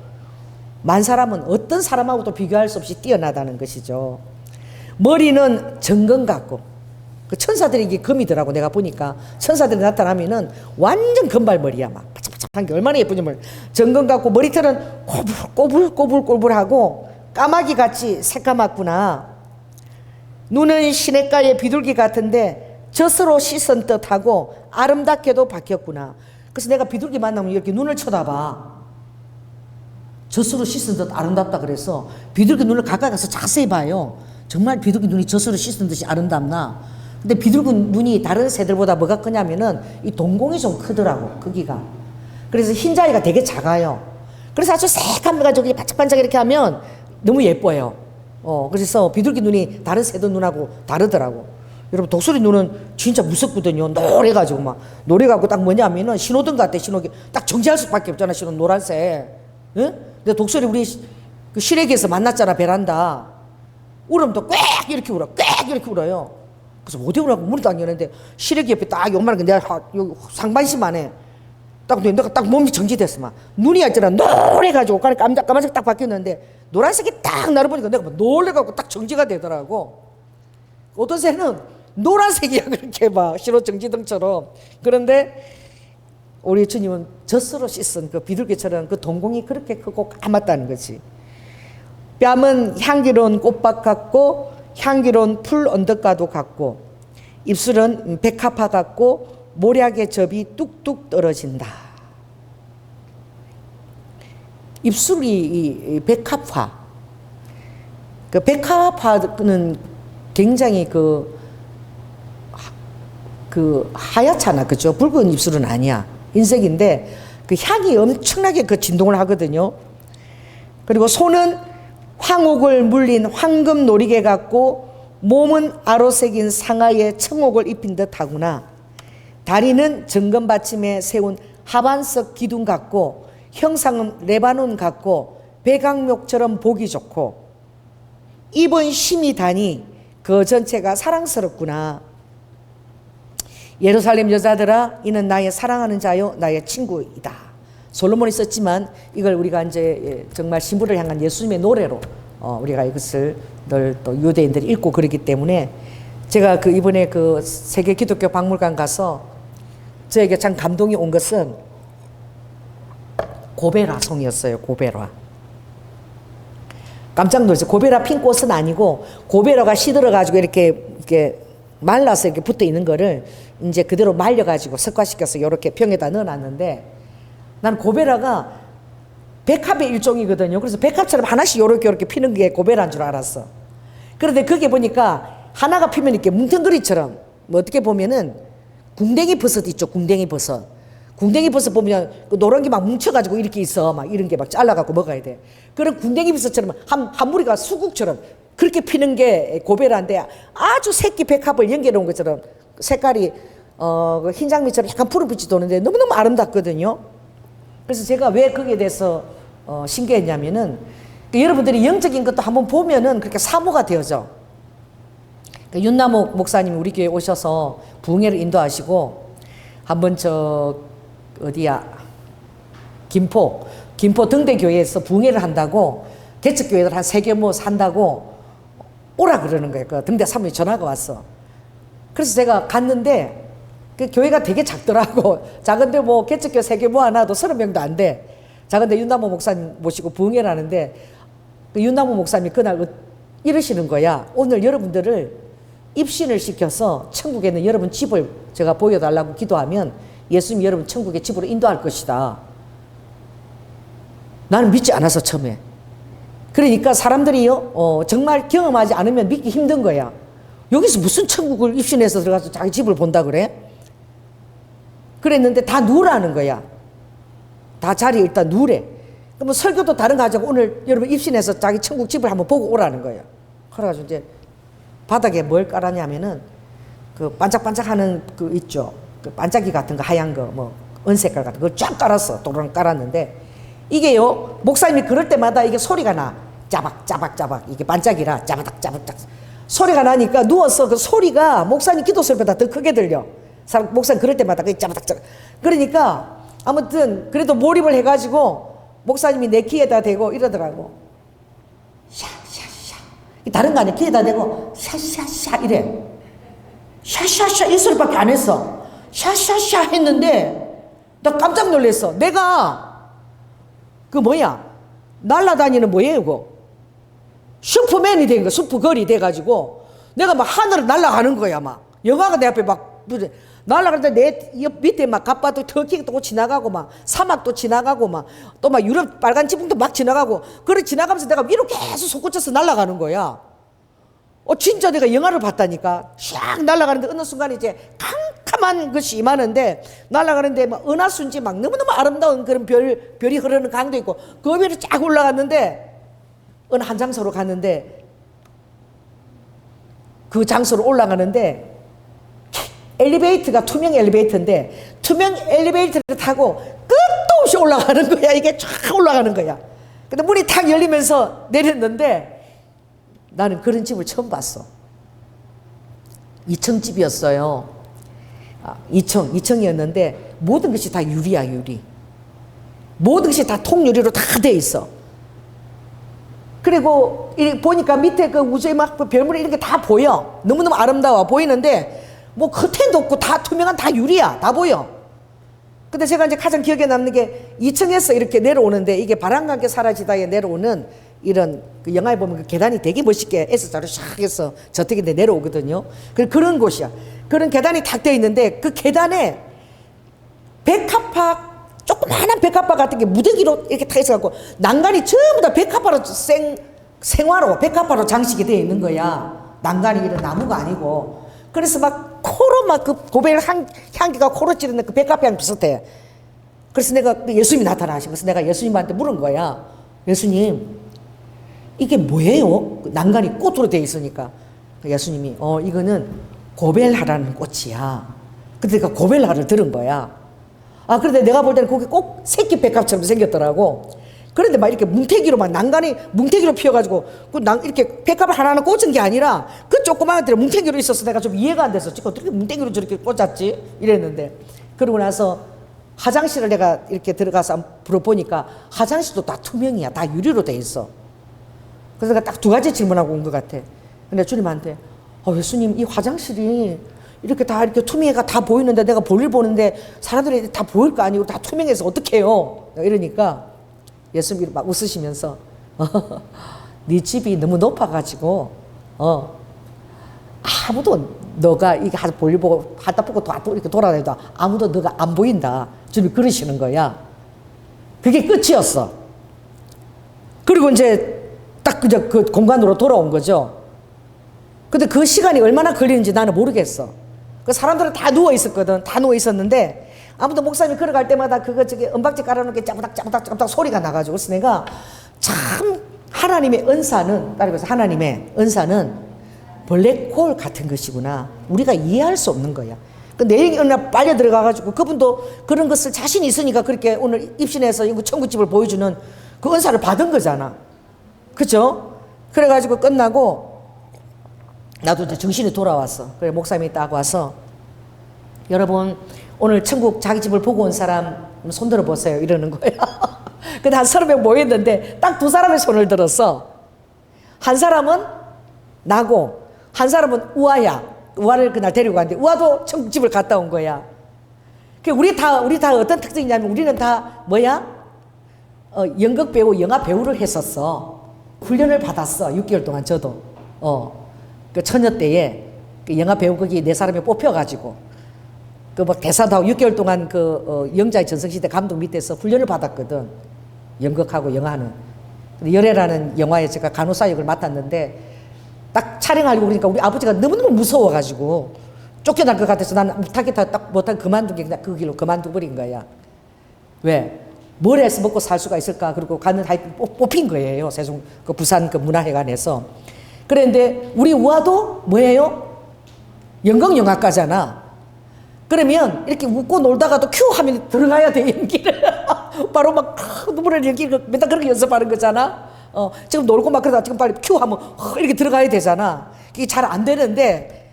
만 사람은 어떤 사람하고도 비교할 수 없이 뛰어나다는 것이죠. 머리는 정금 같고 그 천사들이 이게 금이더라고. 내가 보니까 천사들이 나타나면은 완전 금발머리야. 막 바짝바짝한 게 얼마나 예쁘냐면 정금 같고 머리털은 꼬불꼬불하고 까마귀 같이 새까맣구나. 눈은 시냇가의 비둘기 같은데 젖으로 씻은 듯하고 아름답게도 바뀌었구나. 그래서 내가 비둘기 만나면 이렇게 눈을 쳐다봐. 젖으로 씻은 듯 아름답다 그래서 비둘기 눈을 가까이 가서 자세히 봐요. 정말 비둘기 눈이 젖으로 씻은 듯이 아름답나. 근데 비둘기 눈이 다른 새들보다 뭐가 크냐면은 이 동공이 좀 크더라고. 크기가. 그래서 흰자위가 되게 작아요. 그래서 아주 새까매 가지고 반짝반짝 이렇게 하면 너무 예뻐요. 그래서 비둘기 눈이 다른 새들 눈하고 다르더라고. 여러분 독수리 눈은 진짜 무섭거든요. 노래가지고 막 노래가지고 딱 뭐냐면은 신호등 같아. 신호기 딱 정지할 수밖에 없잖아. 신호 노란색. 응? 근데 독수리 우리 그 시래기에서 만났잖아. 베란다. 울으면 또 꽥 이렇게 울어. 꽥 이렇게 울어요. 그래서 어디 울라고 문을 딱 여는데 시래기 옆에 딱 요만한 게 내가 상반신만 해. 딱 내가 딱 몸이 정지됐어. 막 눈이 있잖아. 노래가지고 까만색 딱 바뀌었는데 노란색이 딱 나를 보니까 내가 막 놀래갖고 딱 정지가 되더라고. 어떤 새는 노란색이야. 그렇게 막 신호정지등처럼. 그런데 우리 주님은 젖으로 씻은 그 비둘기처럼 그 동공이 그렇게 크고 까맣다는 거지. 뺨은 향기로운 꽃밭 같고 향기로운 풀 언덕가도 같고 입술은 백합화 같고 모략의 접이 뚝뚝 떨어진다. 입술이 백합화. 그 백합화는 굉장히 그 하얗잖아. 그죠? 붉은 입술은 아니야. 흰색인데 그 향이 엄청나게 그 진동을 하거든요. 그리고 손은 황옥을 물린 황금 놀이개 같고 몸은 아로색인 상하에 청옥을 입힌 듯 하구나. 다리는 정금 받침에 세운 하반석 기둥 같고 형상은 레바논 같고 백악목처럼 보기 좋고 입은 심이 다니 그 전체가 사랑스럽구나. 예루살렘 여자들아 이는 나의 사랑하는 자요 나의 친구이다. 솔로몬이 썼지만 이걸 우리가 이제 정말 신부를 향한 예수님의 노래로 우리가 이것을 늘 또 유대인들이 읽고 그러기 때문에 제가 그 이번에 그 세계 기독교 박물관 가서 저에게 참 감동이 온 것은 고베라 송이었어요. 고베라. 깜짝 놀랐어요. 고베라 핀 꽃은 아니고 고베라가 시들어가지고 이렇게 말라서 이렇게 붙어 있는 거를 이제 그대로 말려가지고 석화시켜서 이렇게 병에다 넣어놨는데 난 고베라가 백합의 일종이거든요. 그래서 백합처럼 하나씩 이렇게 피는 게 고베라인 줄 알았어. 그런데 그게 보니까 하나가 피면 이렇게 뭉텅거리처럼 뭐 어떻게 보면은 궁뎅이 버섯 있죠. 궁뎅이 버섯. 궁뎅이 버섯 보면 그 노란 게 막 뭉쳐가지고 이렇게 있어. 막 이런 게 막 잘라갖고 먹어야 돼. 그런 궁뎅이 버섯처럼 한 무리가 수국처럼 그렇게 피는 게 고베라인데 아주 새끼 백합을 연결해 온 것처럼 색깔이 그 흰장미처럼 약간 푸른빛이 도는데 너무너무 아름답거든요. 그래서 제가 왜 거기에 대해서 신기했냐면은 여러분들이 영적인 것도 한번 보면은 그렇게 사모가 되어져. 윤남옥 목사님이 우리 교회에 오셔서 부흥회를 인도하시고 한번 어디야 김포 등대교회에서 부흥회를 한다고 개척교회들 한 3개 모아서 한다고 오라 그러는 거예요. 그 등대 사모님 전화가 왔어. 그래서 제가 갔는데 그 교회가 되게 작더라고. 작은데 뭐 개척교회 3개 모아놔도 30명도 안 돼. 작은데 윤남호 목사님 모시고 부흥회를 하는데 그 윤남호 목사님이 그날 이러시는 거야. 오늘 여러분들을 입신을 시켜서 천국에 있는 여러분 집을 제가 보여달라고 기도하면 예수님이 여러분 천국의 집으로 인도할 것이다. 나는 믿지 않아서 처음에. 그러니까 사람들이요 정말 경험하지 않으면 믿기 힘든 거야. 여기서 무슨 천국을 입신해서 들어가서 자기 집을 본다 그래? 그랬는데 다 누우라는 거야. 다 자리에 일단 누우래. 그러면 설교도 다른 거 하자고 오늘 여러분 입신해서 자기 천국 집을 한번 보고 오라는 거예요. 그래가지고 이제 바닥에 뭘 깔았냐면은 그 반짝반짝하는 그 있죠. 그 반짝이 같은 거 하얀 거 뭐 은색깔 같은 거 쫙 깔았어. 도랑 깔았는데 이게요 목사님이 그럴 때마다 이게 소리가 나. 짜박짜박짜박 이게 반짝이라 짜바닥짜박짝 소리가 나니까 누워서 그 소리가 목사님 기도 소리보다 더 크게 들려. 목사님 그럴 때마다 그 짜바닥짜박. 그러니까 아무튼 그래도 몰입을 해가지고 목사님이 내 귀에다 대고 이러더라고. 샤샤샤. 다른 거 아니야. 귀에다 대고 샤샤샤 이래. 샤샤샤 이 소리밖에 안 했어. 샤샤샤 했는데 나 깜짝 놀랐어. 내가 그 뭐야 날아다니는 뭐예요 이거. 슈퍼맨이 된 거야. 슈퍼걸이 돼가지고 내가 막 하늘을 날아가는 거야. 막 영화가 내 앞에 막 날아가는데 내 옆 밑에 막 갑바도 터키도 또 지나가고 막 사막도 지나가고 막 또 막 유럽 빨간 지붕도 막 지나가고 그래 지나가면서 내가 위로 계속 솟구쳐서 날아가는 거야. 진짜 내가 영화를 봤다니까. 샥 날아가는데 어느 순간 이제 캄캄한 것이 임하는데 날아가는데 막 은하수인지 막 너무너무 아름다운 그런 별이 흐르는 강도 있고 그 위로 쫙 올라갔는데 어느 한 장소로 갔는데 그 장소로 올라가는데 엘리베이터가 투명 엘리베이터인데 투명 엘리베이터를 타고 끝도 없이 올라가는 거야. 이게 쫙 올라가는 거야. 근데 문이 탁 열리면서 내렸는데 나는 그런 집을 처음 봤어. 2층 집이었어요. 2층이었는데 모든 것이 다 유리야, 유리. 모든 것이 다 통유리로 다 돼 있어. 그리고 보니까 밑에 그 우주에 막 별물이 이렇게 다 보여. 너무너무 아름다워 보이는데 뭐 커튼도 없고 다 투명한 다 유리야. 다 보여. 근데 제가 이제 가장 기억에 남는 게 2층에서 이렇게 내려오는데 이게 바람과 함께 사라지다에 내려오는 이런 그 영화에 보면 그 계단이 되게 멋있게 S자로 샥 해서 저택에 내려오거든요. 그런 곳이야. 그런 계단이 탁 되어 있는데 그 계단에 백합화 조그마한 백합화 같은 게 무더기로 이렇게 타 있어갖고 난간이 전부 다 백합화로 생화로 백합화로 장식이 되어 있는 거야. 난간이 이런 나무가 아니고. 그래서 막 코로 막 그 고벨 향기가 코로 찌르는 그 백합향 비슷해. 그래서 내가 예수님이 나타나시면서 내가 예수님한테 물은 거야. 예수님, 이게 뭐예요? 난간이 꽃으로 되어 있으니까. 예수님이 이거는 고벨하라는 꽃이야. 근데 내가 고벨하를 들은 거야. 그런데 내가 볼 때는 그게 꼭 새끼 백합처럼 생겼더라고. 그런데 막 이렇게 뭉태기로 막 난간이 뭉태기로 피어가지고 이렇게 백합을 하나는 꽂은 게 아니라 그 조그마한 데를 뭉태기로 있어서 내가 좀 이해가 안 돼서 지금 어떻게 뭉태기로 저렇게 꽂았지? 이랬는데 그러고 나서 화장실을 내가 이렇게 들어가서 물어보니까 화장실도 다 투명이야. 다 유리로 돼 있어. 그래서 내가 딱 두 가지 질문하고 온 것 같아. 근데 주님한테 예수님 이 화장실이 이렇게 다 이렇게 투명해가 다 보이는데 내가 볼일 보는데 사람들이 다 보일 거 아니고 다 투명해서 어떡해요? 이러니까 예수님이 막 웃으시면서 네 집이 너무 높아가지고 아무도 너가 이게 볼일 보고 하다 보고 또 이렇게 돌아다니다 아무도 너가 안 보인다. 주님이 그러시는 거야. 그게 끝이었어. 그리고 이제 딱 그저 그 공간으로 돌아온 거죠. 근데 그 시간이 얼마나 걸리는지 나는 모르겠어. 그 사람들은 다 누워 있었거든. 다 누워 있었는데 아무도 목사님이 걸어갈 때마다 저기 은박지 깔아놓은 게 짜부닥 소리가 나가지고 그래서 내가 참 하나님의 은사는 따라서 하나님의 은사는 블랙홀 같은 것이구나. 우리가 이해할 수 없는 거야. 그 내일 어느 날 빨려 들어가가지고 그분도 그런 것을 자신이 있으니까 그렇게 오늘 입신해서 이 천국집을 보여주는 그 은사를 받은 거잖아. 그죠? 그래가지고 끝나고 나도 이제 정신이 돌아왔어. 그래 목사님이 딱 와서 여러분 오늘 천국 자기 집을 보고 온 사람 손 들어보세요 이러는 거야. 근데 한 30명 모였는데 딱 두 사람의 손을 들었어. 한 사람은 나고 한 사람은 우아야. 우아를 그날 데리고 갔는데 우아도 천국집을 갔다 온 거야. 우리 다 어떤 특징이냐면 우리는 다 뭐야? 연극 배우, 영화 배우를 했었어. 훈련을 받았어. 6개월 동안 저도. 그 처녀 때에 그 영화 배우 거기 네 사람이 뽑혀가지고 그 막 대사도 하고 6개월 동안 영자의 전성시대 감독 밑에서 훈련을 받았거든. 연극하고 영화는. 열애라는 영화에 제가 간호사 역을 맡았는데 딱 촬영하려고 그러니까 우리 아버지가 너무너무 무서워가지고 쫓겨날 것 같아서 나는 타겟 딱 못하고 그만둔 게 그냥 그 길로 그만둬버린 거야. 왜? 뭘 해서 먹고 살 수가 있을까? 그리고 가는 하여튼 뽑힌 거예요. 세종 그 부산 그 문화회관에서. 그런데 우리 우아도 뭐예요? 연극영화과잖아. 그러면 이렇게 웃고 놀다가도 큐 하면 들어가야 돼 연기를. 바로 막 눈물을 연기를 맨날 그렇게 연습하는 거잖아. 지금 놀고 막 그러다 지금 빨리 큐 하면 이렇게 들어가야 되잖아. 그게 잘 안 되는데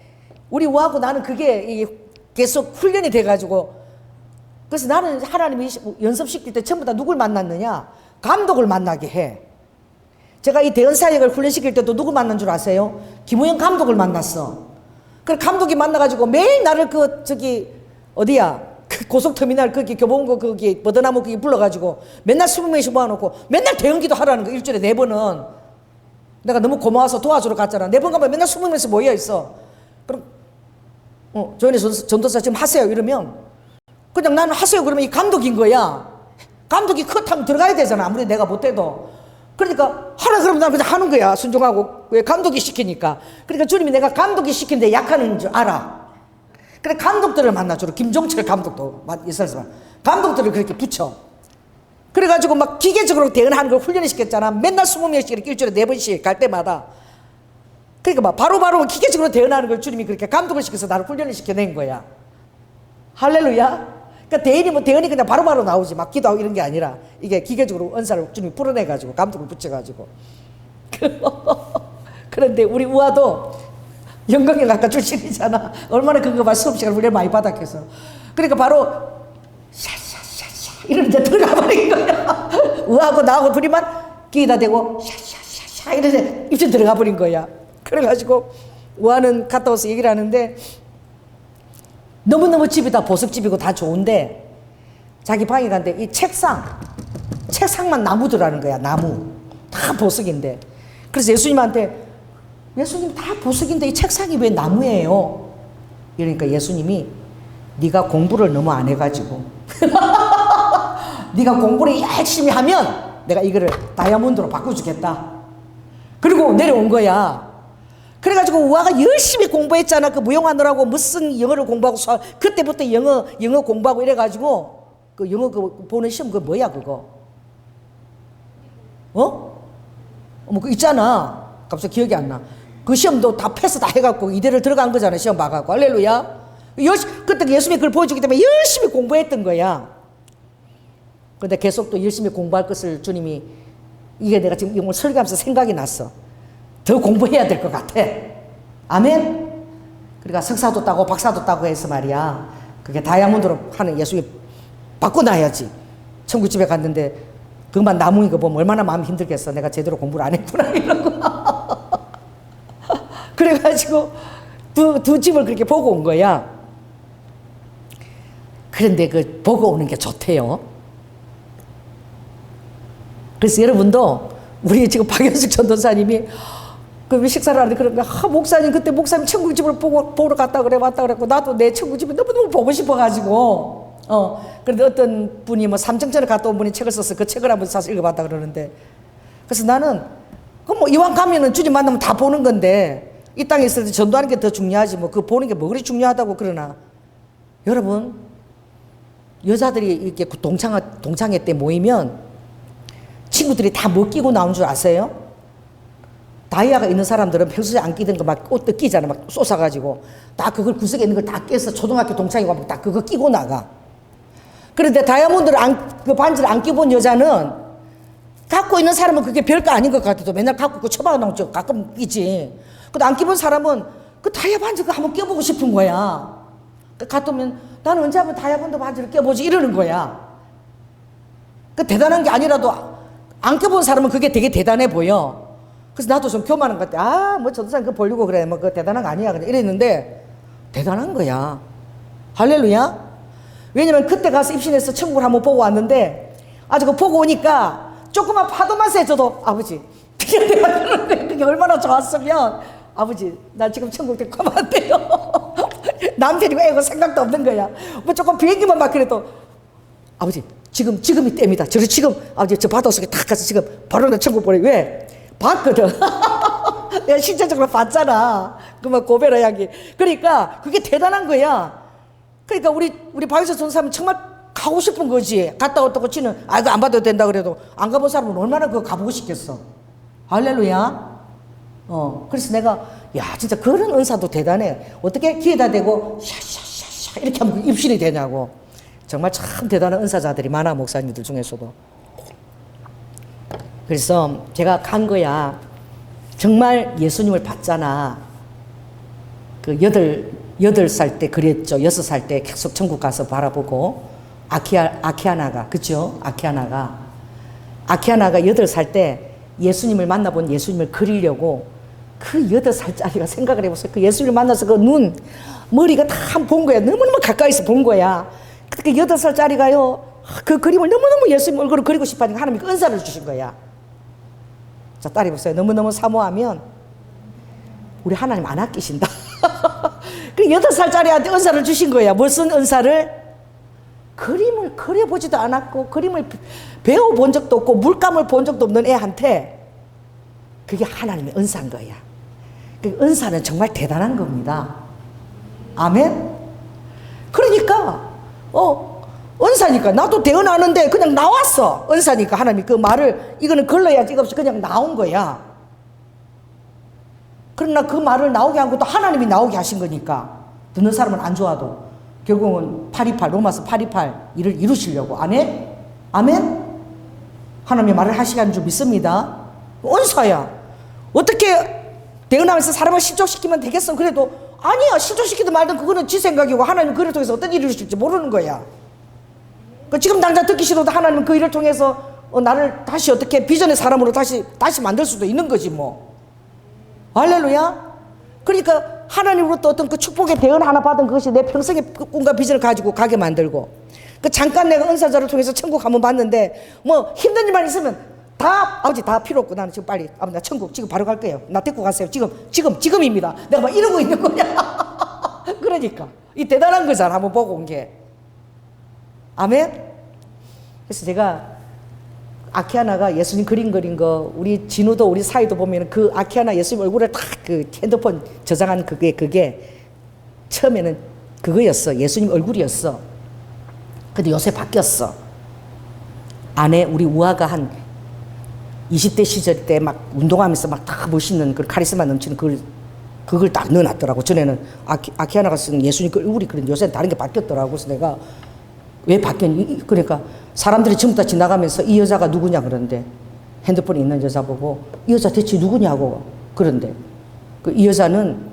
우리 우아하고 나는 그게 계속 훈련이 돼가지고 그래서 나는 하나님이 연습시킬 때 전부 다 누굴 만났느냐? 감독을 만나게 해. 제가 이 대언사역을 훈련시킬 때도 누구 만난 줄 아세요? 김우영 감독을 만났어. 그 감독이 만나가지고 매일 나를 어디야? 그 고속터미널 거기 교보문고 거기 버드나무 거기 불러가지고 맨날 20명씩 모아놓고 맨날 대연기도 하라는 거. 일주일에 4번은. 내가 너무 고마워서 도와주러 갔잖아. 4번 가면 맨날 20명씩 모여있어. 그럼 조현희 전도사 지금 하세요 이러면 그냥 나는 하세요 그러면 이 감독인 거야. 감독이 컷하면 들어가야 되잖아. 아무리 내가 못해도. 그러니까 하라 그러면 난 그냥 하는 거야. 순종하고. 왜? 감독이 시키니까. 그러니까 주님이 내가 감독이 시키는데 약하는 줄 알아. 그래 감독들을 만나주러. 김종철 감독도 있었어. 감독들을 그렇게 붙여. 그래가지고 막 기계적으로 대응하는 걸 훈련을 시켰잖아. 맨날 20명씩 이렇게 일주일에 4번씩 갈 때마다. 그러니까 막 바로바로 기계적으로 대응하는 걸 주님이 그렇게 감독을 시켜서 나를 훈련을 시켜낸 거야. 할렐루야. 그러니까 대인이 뭐 대응이 그냥 바로바로 나오지 막 기도하고 이런 게 아니라 이게 기계적으로 은사를 주님이 풀어내가지고 감독을 붙여가지고. 그런데 우리 우아도 영광영학과 출신이잖아. 얼마나 그거 봐 수업 시간 훈련 많이 받았겠어. 그러니까 바로 샤샤샤샤 이러는데 들어가 버린 거야. 우아하고 나하고 둘이만 귀에다 대고 샤샤샤샤 이러는데 입술 들어가 버린 거야. 그래가지고 우아는 갔다 와서 얘기를 하는데 너무너무 집이 다 보석집이고 다 좋은데 자기 방에 갔는데 이 책상만 나무더라는 거야. 나무 다 보석인데. 그래서 예수님한테 예수님 다 보석인데 이 책상이 왜 나무예요? 이러니까 예수님이 네가 공부를 너무 안 해가지고 네가 공부를 열심히 하면 내가 이거를 다이아몬드로 바꿔주겠다. 그리고 내려온 거야. 그래가지고 우아가 열심히 공부했잖아. 그 무용하느라고 무슨 영어를 공부하고 그때부터 영어 공부하고 이래가지고 그 영어 그 보는 시험 그 뭐야 그거? 뭐 그 있잖아. 갑자기 기억이 안 나. 그 시험도 다 패스 다 해갖고 이대를 들어간 거잖아. 시험 봐갖고. 할렐루야. 그때 예수님이 그걸 보여주기 때문에 열심히 공부했던 거야. 근데 계속 또 열심히 공부할 것을 주님이 이게 내가 지금 오늘 설교하면서 생각이 났어. 더 공부해야 될 것 같아. 아멘? 그러니까 석사도 따고 박사도 따고 해서 말이야. 그게 다이아몬드로 하는 예수님이 바꿔놔야지. 천국집에 갔는데 그것만 나무인 거 보면 얼마나 마음이 힘들겠어. 내가 제대로 공부를 안 했구나 이러고. 그래가지고 두 집을 그렇게 보고 온 거야. 그런데 그 보고 오는 게 좋대요. 그래서 여러분도 우리 지금 박연숙 전도사님이 그 식사를 하는데 그러니까 목사님 그때 목사님 천국집을 보러 갔다 그래 왔다 그랬고 나도 내 천국집을 너무너무 보고 싶어가지고 그런데 어떤 분이 뭐 3정 전에 갔다 온 분이 책을 써서 그 책을 한번 사서 읽어봤다 그러는데 그래서 나는 그 뭐 이왕 가면은 주님 만나면 다 보는 건데 이 땅에 있을 때 전도하는 게 더 중요하지 뭐 그 보는 게 뭐 그리 중요하다고 그러나 여러분 여자들이 이렇게 동창회 때 모이면 친구들이 다 뭐 끼고 나온 줄 아세요? 다이아가 있는 사람들은 평소에 안 끼던 거 막 옷도 끼잖아. 막 쏟아가지고 다 그걸 구석에 있는 걸 다 깨서 초등학교 동창회 가면 다 그거 끼고 나가. 그런데 다이아몬드를 그 반지를 안 끼고 온 여자는 갖고 있는 사람은 그게 별거 아닌 것 같아도 맨날 갖고 그 처박아 놓죠. 가끔 끼지. 근데 안 끼본 사람은 그 다이아 반지 그거 한번 껴보고 싶은 거야. 갔다 오면 나는 언제 한번 다이아몬드 반지를 껴보지 이러는 거야. 그 대단한 게 아니라도 안 껴본 사람은 그게 되게 대단해 보여. 그래서 나도 좀 교만한 것 같아. 뭐 전도사님 그거 보려고 그래. 뭐 그거 대단한 거 아니야. 그냥 이랬는데 대단한 거야. 할렐루야. 왜냐면 그때 가서 입신해서 천국을 한번 보고 왔는데 아주 그 보고 오니까 조그만 파도만 세줘도 아버지 그게 얼마나 좋았으면 아버지 나 지금 천국 때 가면 안 돼요. 남 데리고 애고 생각도 없는 거야. 뭐 조금 비행기만 막 그래도 아버지 지금이 때입니다. 저 지금 아버지 저 바다 속에 딱 가서 지금 바로 나 천국 보내. 왜? 봤거든. 내가 실제적으로 봤잖아. 그만 고베라 이야기. 그러니까 그게 대단한 거야. 그러니까 우리 박유서 전사님은 정말 가고 싶은 거지. 갔다 왔다고 치는 이거 안 받아도 된다 그래도 안 가본 사람은 얼마나 그거 가보고 싶겠어. 할렐루야. 그래서 내가 야 진짜 그런 은사도 대단해. 어떻게 귀에다 대고 샤샤샤샤 이렇게 하면 입술이 되냐고. 정말 참 대단한 은사자들이 많아 목사님들 중에서도. 그래서 제가 간 거야. 정말 예수님을 봤잖아. 그 8살 때 그랬죠. 6살 때 계속 천국 가서 바라보고 아키아나가 그죠? 아키아나가 8살 때 예수님을 만나본 예수님을 그리려고 그 8살짜리가 생각을 해보세요. 그 예수님을 만나서 그 눈, 머리가 다 본 거야. 너무너무 가까이서 본 거야. 그 8살짜리가요. 그 그림을 너무너무 예수님 얼굴을 그리고 싶어하니까 하나님이 그 은사를 주신 거야. 자, 딸이 보세요. 너무너무 사모하면 우리 하나님 안 아끼신다. 그 8살짜리한테 은사를 주신 거야. 무슨 은사를? 그림을 그려보지도 않았고 그림을 배워본 적도 없고 물감을 본 적도 없는 애한테 그게 하나님의 은사인 거야. 그 은사는 정말 대단한 겁니다. 아멘? 그러니까 은사니까 나도 대언하는데 그냥 나왔어. 은사니까 하나님이 그 말을 이거는 걸러야지 이거 없이 그냥 나온 거야. 그러나 그 말을 나오게 한 것도 하나님이 나오게 하신 거니까 듣는 사람은 안 좋아도 결국은 828 로마서 828 이를 이루시려고 아멘? 아멘? 하나님의 말을 하시는 줄 믿습니다. 언사야 어떻게 대응하면서 사람을 실족시키면 되겠어? 그래도 아니야 실족시키든 말든 그거는 지 생각이고 하나님 그 일을 통해서 어떤 일을 이루실지 모르는 거야. 지금 당장 듣기 싫어도 하나님은 그 일을 통해서 나를 다시 어떻게 비전의 사람으로 다시 만들 수도 있는 거지 뭐. 할렐루야. 그러니까 하나님으로부터 어떤 그 축복의 대언 하나 받은 그것이 내 평생의 꿈과 비전을 가지고 가게 만들고 그 잠깐 내가 은사자를 통해서 천국 한번 봤는데 뭐 힘든 일만 있으면 다 아버지 다 필요 없고 나는 지금 빨리 아버지 나 천국 지금 바로 갈 거예요. 나 데리고 가세요. 지금입니다. 내가 막 이러고 있는 거야. 그러니까 이 대단한 거잖아. 한번 보고 온 게. 아멘. 그래서 제가 아키아나가 예수님 그린 거 우리 진우도 우리 사이도 보면 그 아키아나 예수님 얼굴을 딱 그 핸드폰 저장한 그게 처음에는 그거였어. 예수님 얼굴이었어. 근데 요새 바뀌었어. 안에 우리 우아가 한 20대 시절 때 막 운동하면서 막 다 멋있는 그 카리스마 넘치는 그걸 딱 넣어놨더라고. 전에는 아키아나가 쓴 예수님 그 얼굴이 그런데 요새는 다른 게 바뀌었더라고. 그래서 내가 왜 바뀌었니? 그러니까 사람들이 전부 다 지나가면서 이 여자가 누구냐 그러는데 핸드폰에 있는 여자 보고 이 여자 대체 누구냐고 그런데 이 여자는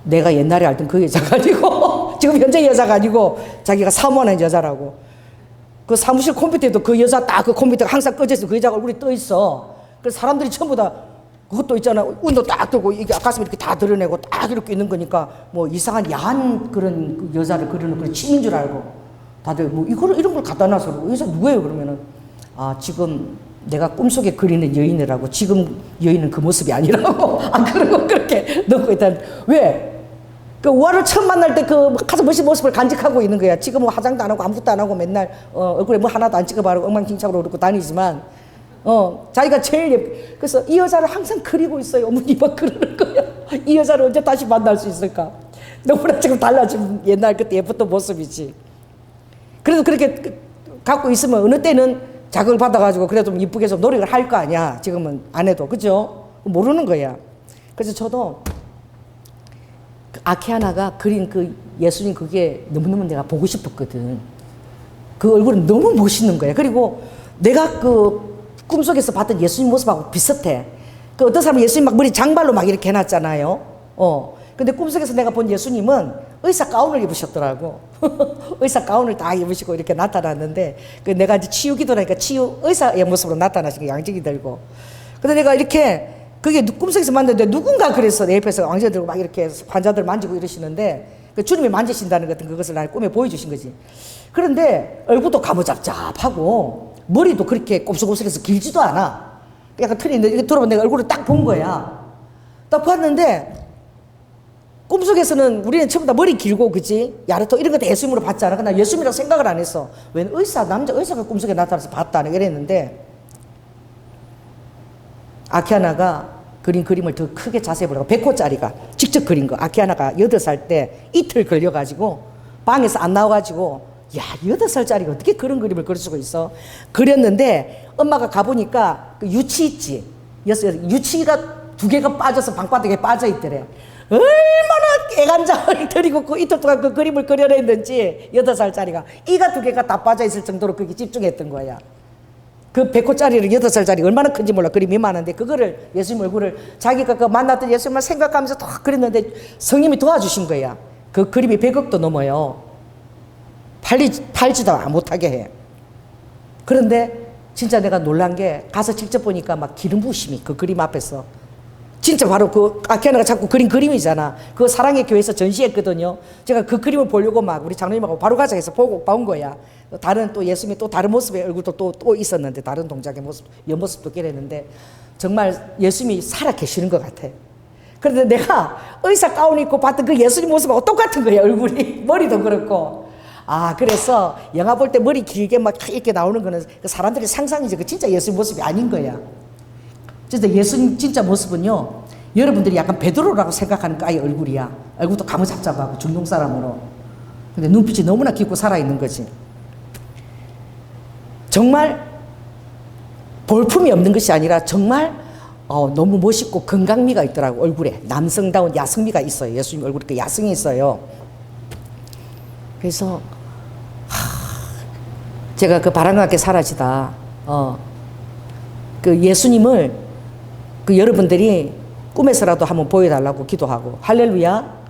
내가 옛날에 알던 그 여자가 아니고 지금 현재 여자가 아니고 자기가 사모하는 여자라고. 그 사무실 컴퓨터에도 그 여자 딱 그 컴퓨터가 항상 꺼져 있어. 그 여자가 얼굴이 떠 있어. 그래서 사람들이 전부 다 그것도 있잖아. 운도 딱 들고 이게 가슴 이렇게 다 드러내고 딱 이렇게 있는 거니까 뭐 이상한 야한 그런 그 여자를 그리는 그런 침인 줄 알고 다들 뭐 이런 걸 갖다 놔서 여자 누구예요? 그러면은 아 지금 내가 꿈속에 그리는 여인이라고. 지금 여인은 그 모습이 아니라고. 그러고 그렇게 넣고 일단 왜? 그 우아를 처음 만날 때 그 가장 멋진 모습을 간직하고 있는 거야. 지금은 화장도 안 하고 아무것도 안 하고 맨날 얼굴에 뭐 하나도 안 찍어바르고 엉망진창으로 그러고 다니지만 자기가 제일 그래서 이 여자를 항상 그리고 있어요. 어머니 막 그러는 거야. 이 여자를 언제 다시 만날 수 있을까? 너무나 지금 달라진 옛날 그때 예뻤던 모습이지. 그래도 그렇게 갖고 있으면 어느 때는 자극을 받아가지고 그래도 좀 이쁘게 좀 노력을 할 거 아니야. 지금은 안 해도. 그죠? 모르는 거야. 그래서 저도 아키아나가 그린 그 예수님 그게 너무너무 내가 보고 싶었거든. 그 얼굴은 너무 멋있는 거야. 그리고 내가 그 꿈속에서 봤던 예수님 모습하고 비슷해. 그 어떤 사람은 예수님 막 머리 장발로 막 이렇게 해놨잖아요. 근데 꿈속에서 내가 본 예수님은 의사 가운을 입으셨더라고. 의사 가운을 다 입으시고 이렇게 나타났는데 그 내가 이제 치유 기도라니까 치유 의사의 모습으로 나타나시고 양직이 들고. 근데 내가 이렇게 그게 꿈속에서 만났는데 누군가 그래서 내 옆에서 왕자 들고 막 이렇게 환자들 만지고 이러시는데 그 주님이 만지신다는 같은 그것을 나의 꿈에 보여주신 거지. 그런데 얼굴도 가무잡잡하고 머리도 그렇게 곱슬곱슬해서 길지도 않아. 약간 틀이 있는데 이렇게 돌아보면 내가 얼굴을 딱 본 거야. 딱 봤는데 꿈속에서는 우리는 전부 다 머리 길고 그지? 야르토 이런 거 다 예수님으로 봤잖아. 나 예수님이라고 생각을 안 했어. 웬 남자 의사가 꿈속에 나타나서 봤다 이랬는데 아키아나가 그린 그림을 더 크게 자세히 보라고 100호짜리가 직접 그린 거. 아키아나가 8살 때 이틀 걸려가지고 방에서 안 나와가지고 야 8살짜리가 어떻게 그런 그림을 그릴 수가 있어. 그렸는데 엄마가 가보니까 그 유치 있지. 유치가 2개가 빠져서 방바닥에 빠져있더래. 얼마나 애간장을 들이고 그 이틀 동안 그 그림을 그려냈는지 8살짜리가 이가 2개가 다 빠져있을 정도로 그게 집중했던 거야. 그 100호짜리를 8살짜리 얼마나 큰지 몰라. 그림이 많은데 그거를 예수님 얼굴을 자기가 그 만났던 예수님을 생각하면서 다 그렸는데 성님이 도와주신 거야. 그 그림이 100억도 넘어요. 팔지도 못하게 해. 그런데 진짜 내가 놀란 게 가서 직접 보니까 막 기름 부으심이 그 그림 앞에서 진짜 바로 그 아키아나가 자꾸 그린 그림이잖아. 그 사랑의 교회에서 전시했거든요. 제가 그 그림을 보려고 막 우리 장로님하고 바로 가자 해서 보고 본 거야. 다른 또 예수님의 또 다른 모습의 얼굴도 또 있었는데 다른 동작의 모습, 옆모습도 깨랬는데 정말 예수님이 살아 계시는 것 같아. 그런데 내가 의사 가운 입고 봤던 그 예수님 모습하고 똑같은 거야. 얼굴이 머리도 그렇고. 그래서 영화 볼 때 머리 길게 막 이렇게 나오는 거는 그 사람들이 상상이지 그 진짜 예수님 모습이 아닌 거야. 진짜 예수님 진짜 모습은요, 여러분들이 약간 베드로라고 생각하는 그 아이 얼굴이야. 얼굴도 가무잡잡하고 중동 사람으로. 근데 눈빛이 너무나 깊고 살아있는 거지. 정말 볼품이 없는 것이 아니라 정말 너무 멋있고 건강미가 있더라고, 얼굴에. 남성다운 야성미가 있어요. 예수님 얼굴에 그 야성이 있어요. 그래서 제가 그 바람과 함께 사라지다, 그 예수님을 그 여러분들이 꿈에서라도 한번 보여달라고 기도하고, 할렐루야.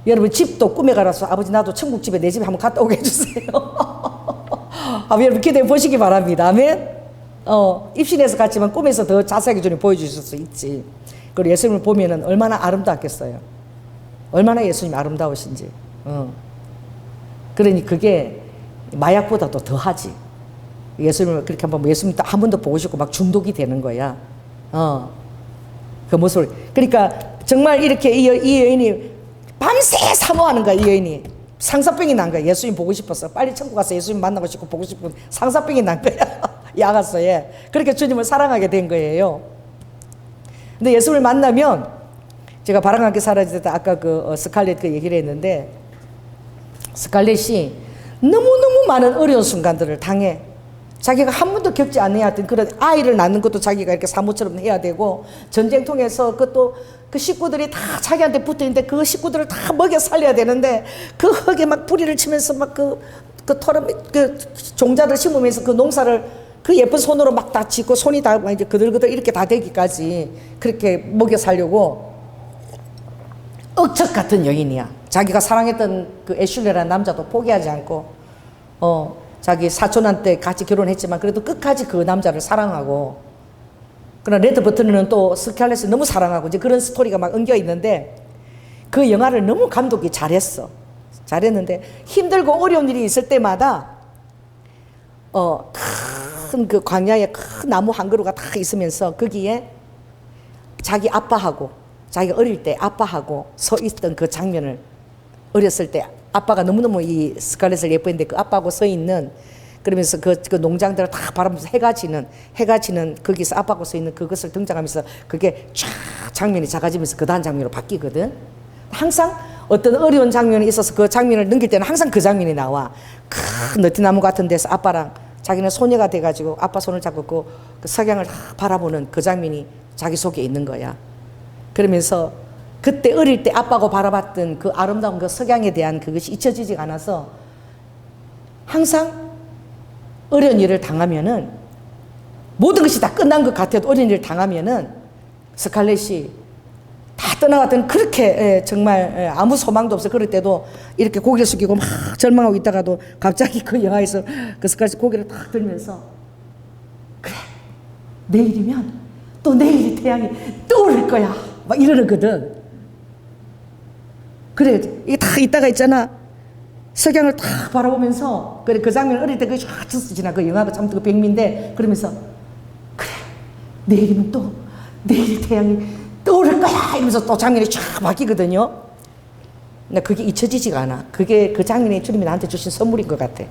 여러분 집도 꿈에 가라서 아버지 나도 천국 집에 내 집에 한번 갔다 오게 해주세요. 여러분 기도해 보시기 바랍니다. 아멘. 입신해서 갔지만 꿈에서 더 자세하게 주님 보여주실 수 있지. 그리고 예수님을 보면은 얼마나 아름답겠어요. 얼마나 예수님이 아름다우신지. 그러니 그게 마약보다도 더하지. 예수님을 그렇게 한번, 예수님 한 번 더 보고 싶고 막 중독이 되는 거야. 그 모습을. 그러니까 정말 이렇게 이 여인이 밤새 사모하는 거야. 이 여인이 상사병이 난 거야. 예수님 보고 싶어서 빨리 천국 가서 예수님 만나고 싶고 보고 싶은 상사병이 난 거야. 야가서에. 그렇게 주님을 사랑하게 된 거예요. 근데 예수님을 만나면, 제가 바람과 함께 사라질 때 아까 그 스칼렛 그 얘기를 했는데, 스칼렛이 너무너무 많은 어려운 순간들을 당해. 자기가 한 번도 겪지 않아야 했던 그런 아이를 낳는 것도 자기가 이렇게 사모처럼 해야 되고, 전쟁통에서 그것도 그 식구들이 다 자기한테 붙어 있는데 그 식구들을 다 먹여 살려야 되는데, 그 흙에 막 뿌리를 치면서 막 그 종자를 심으면서 그 농사를 그 예쁜 손으로 막 다 짓고, 손이 다 이제 그들그들 이렇게 다 되기까지 그렇게 먹여 살려고 억척 같은 여인이야. 자기가 사랑했던 그 애슐레라는 남자도 포기하지 않고, 자기 사촌한테 같이 결혼했지만 그래도 끝까지 그 남자를 사랑하고, 그러나 레드 버튼은 또 스칼렛을 너무 사랑하고, 이제 그런 스토리가 막 엉겨 있는데, 그 영화를 너무 감독이 잘했는데 힘들고 어려운 일이 있을 때마다 큰 그 광야에 큰 나무 한 그루가 다 있으면서 거기에 자기 아빠하고, 자기가 어릴 때 아빠하고 서 있던 그 장면을, 어렸을 때 아빠가 너무너무 이 스칼렛을 예뻐했는데 그 아빠하고 서 있는, 그러면서 그 농장들을 다 바라보면서 해가 지는 거기서 아빠하고 서 있는 그것을 등장하면서 그게 쫙 장면이 작아지면서 그 다음 장면으로 바뀌거든. 항상 어떤 어려운 장면이 있어서 그 장면을 넘길 때는 항상 그 장면이 나와. 큰 느티나무 같은 데서 아빠랑, 자기는 소녀가 돼가지고 아빠 손을 잡고 그 석양을 바라보는 그 장면이 자기 속에 있는 거야. 그러면서 그때 어릴 때 아빠가 바라봤던 그 아름다운 그 석양에 대한 그것이 잊혀지지가 않아서, 항상 어려운 일을 당하면은, 모든 것이 다 끝난 것 같아도 어려운 일을 당하면은 스칼렛이 다 떠나갔던, 그렇게 정말 아무 소망도 없어. 그럴 때도 이렇게 고개를 숙이고 막 절망하고 있다가도 갑자기 그 영화에서 그 스칼렛이 고개를 탁 들면서, 그래, 내일이면 또 내일이 태양이 떠오를 거야 막 이러거든. 그래, 이게 다 있다가 있잖아, 석양을 탁 바라보면서, 그래, 그 장면 어릴 때 그게 쫙 지나, 그 영화도 참 그 백미인데, 그러면서 그래, 내일이면 또 내일 태양이 떠오를 거야 이러면서 또 장면이 쫙 바뀌거든요. 근데 그게 잊혀지지가 않아. 그게 그 장면이 주님이 나한테 주신 선물인 것 같아.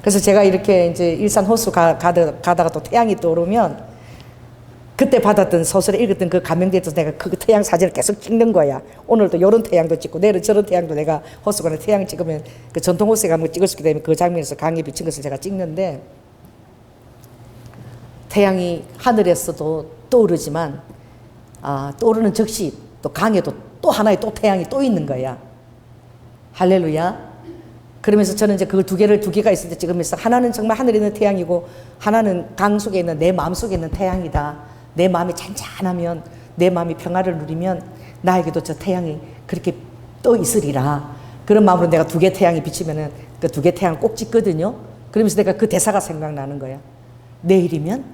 그래서 제가 이렇게 이제 일산 호수 가다가 또 태양이 떠오르면, 그때 받았던 소설에 읽었던 그 감명돼서 내가 그 태양 사진을 계속 찍는 거야. 오늘도 이런 태양도 찍고 내일은 저런 태양도, 내가 호수관에 태양을 찍으면 그 전통 호수에 가면 찍을 수 있기 때문에 그 장면에서 강에 비친 것을 제가 찍는데, 태양이 하늘에서도 떠오르지만, 떠오르는 즉시 또 강에도 또 하나의 또 태양이 또 있는 거야. 할렐루야. 그러면서 저는 이제 그걸 두 개가 있을 때 찍으면서, 하나는 정말 하늘에 있는 태양이고 하나는 강 속에 있는 내 마음속에 있는 태양이다. 내 마음이 잔잔하면, 내 마음이 평화를 누리면 나에게도 저 태양이 그렇게 떠 있으리라. 그런 마음으로 내가 두 개 태양이 비치면은 그 두 개 태양을 꼭 찍거든요. 그러면서 내가 그 대사가 생각나는 거야. 내일이면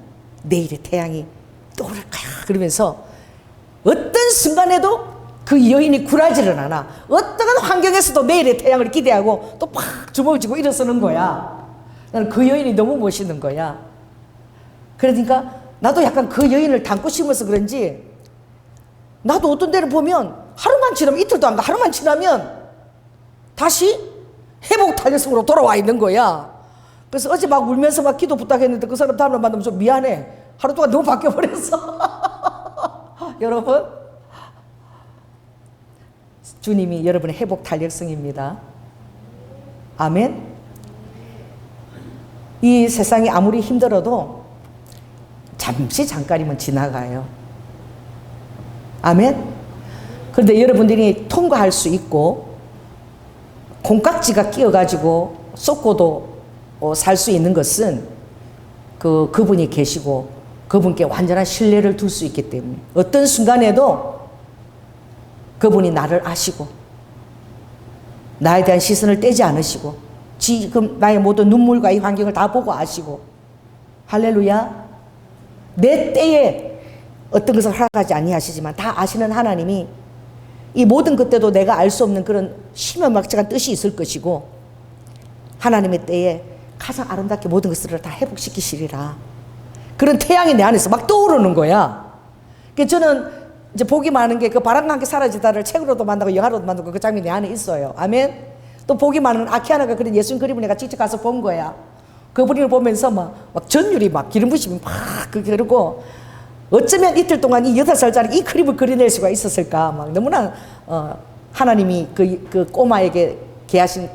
내일의 태양이 떠오를 거야. 그러면서 어떤 순간에도 그 여인이 굴하지를 않아. 어떤 환경에서도 내일의 태양을 기대하고 또 팍 주먹을 쥐고 일어서는 거야. 나는 그 여인이 너무 멋있는 거야. 그러니까 나도 약간 그 여인을 닮고 싶어서 그런지, 나도 어떤 데를 보면 하루만 지나면, 이틀도 안 가, 하루만 지나면 다시 회복 탄력성으로 돌아와 있는 거야. 그래서 어제 막 울면서 막 기도 부탁했는데 그 사람 다음날 만나면 좀 미안해. 하루 동안 너무 바뀌어버렸어. 여러분, 주님이 여러분의 회복 탄력성입니다. 아멘. 이 세상이 아무리 힘들어도 잠깐이면 지나가요. 아멘. 그런데 여러분들이 통과할 수 있고 콩깍지가 끼어가지고 쏟고도 살 수 있는 것은 그분이 계시고 그분께 완전한 신뢰를 둘 수 있기 때문에 어떤 순간에도 그분이 나를 아시고 나에 대한 시선을 떼지 않으시고 지금 나의 모든 눈물과 이 환경을 다 보고 아시고 할렐루야. 내 때에 어떤 것을 허락하지 아니하시지만 다 아시는 하나님이 이 모든 그때도 내가 알 수 없는 그런 심연막측한 뜻이 있을 것이고 하나님의 때에 가장 아름답게 모든 것을 다 회복시키시리라. 그런 태양이 내 안에서 막 떠오르는 거야. 그래서 저는 이제 복이 많은 게 그 바람과 함께 사라지다를 책으로도 만나고 영화로도 만나고 그 장면이 내 안에 있어요. 아멘. 또 복이 많은 아키아나가 그린 예수님 그림을 내가 직접 가서 본 거야. 그 그림을 보면서 막 전율이 막 기름 부심이 막 그러고 어쩌면 이틀 동안 이 8살짜리 이 그림을 그려낼 수가 있었을까. 막 너무나 하나님이 그 꼬마에게 계하신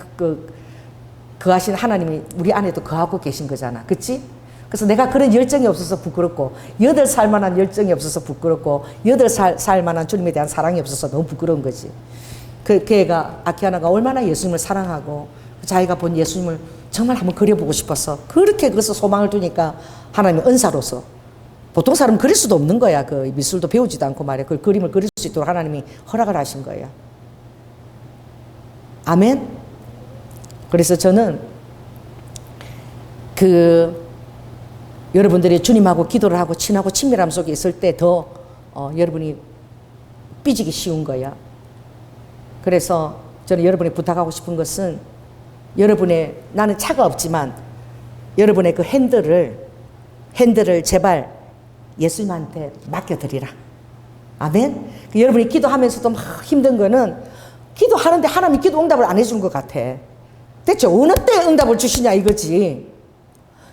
거하신 하나님이 우리 안에도 거하고 계신 거잖아. 그치? 그래서 내가 그런 열정이 없어서 부끄럽고 8살 만한 열정이 없어서 부끄럽고 8살 만한 주님에 대한 사랑이 없어서 너무 부끄러운 거지. 그 애가 아키아나가 얼마나 예수님을 사랑하고 자기가 본 예수님을 정말 한번 그려보고 싶어서 그렇게 그것을 소망을 두니까 하나님의 은사로서 보통 사람은 그릴 수도 없는 거야. 그 미술도 배우지도 않고 말이야. 그 그림을 그릴 수 있도록 하나님이 허락을 하신 거야. 아멘. 그래서 저는 여러분들이 주님하고 기도를 하고 친하고 친밀함 속에 있을 때 더 여러분이 삐지기 쉬운 거야. 그래서 저는 여러분이 부탁하고 싶은 것은 나는 차가 없지만 여러분의 그 핸들을 제발 예수님한테 맡겨드리라. 아멘. 여러분이 기도하면서도 막 힘든 거는 기도하는데 하나님이 기도 응답을 안 해주는 것 같아. 대체 어느 때 응답을 주시냐 이거지.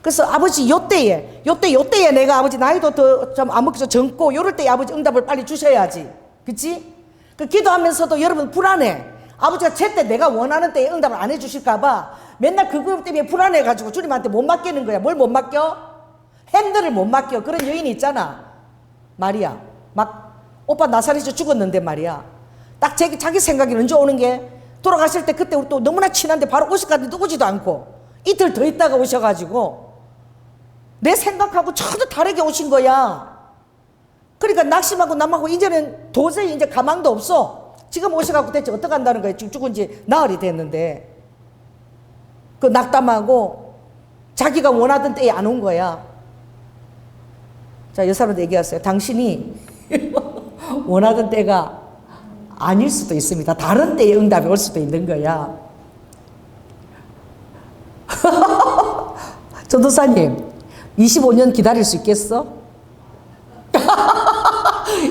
그래서 아버지 요때에 내가 아버지 나이도 더 좀 안 먹어서 젊고 요럴 때에 아버지 응답을 빨리 주셔야지. 그치? 그 기도하면서도 여러분 불안해. 아버지가 제때 내가 원하는 때에 응답을 안 해주실까봐 맨날 그것 때문에 불안해가지고 주님한테 못 맡기는 거야. 뭘 못 맡겨? 핸들을 못 맡겨. 그런 여인이 있잖아. 말이야. 막 오빠 나사렛에서 죽었는데 말이야. 딱 자기 생각이 언제 오는 게 돌아가실 때 그때 또 너무나 친한데 바로 오실 것 같은데 오지도 않고 이틀 더 있다가 오셔가지고 내 생각하고 전혀 다르게 오신 거야. 그러니까 낙심하고 남하고 이제는 도저히 이제 가망도 없어. 지금 오셔갖고 대체 어떡한다는 거야. 지금 죽은 지 나흘이 됐는데 그 낙담하고 자기가 원하던 때에 안 온 거야. 자, 여사람한테 얘기했어요. 당신이 원하던 때가 아닐 수도 있습니다. 다른 때에 응답이 올 수도 있는 거야. 전도사님 25년 기다릴 수 있겠어?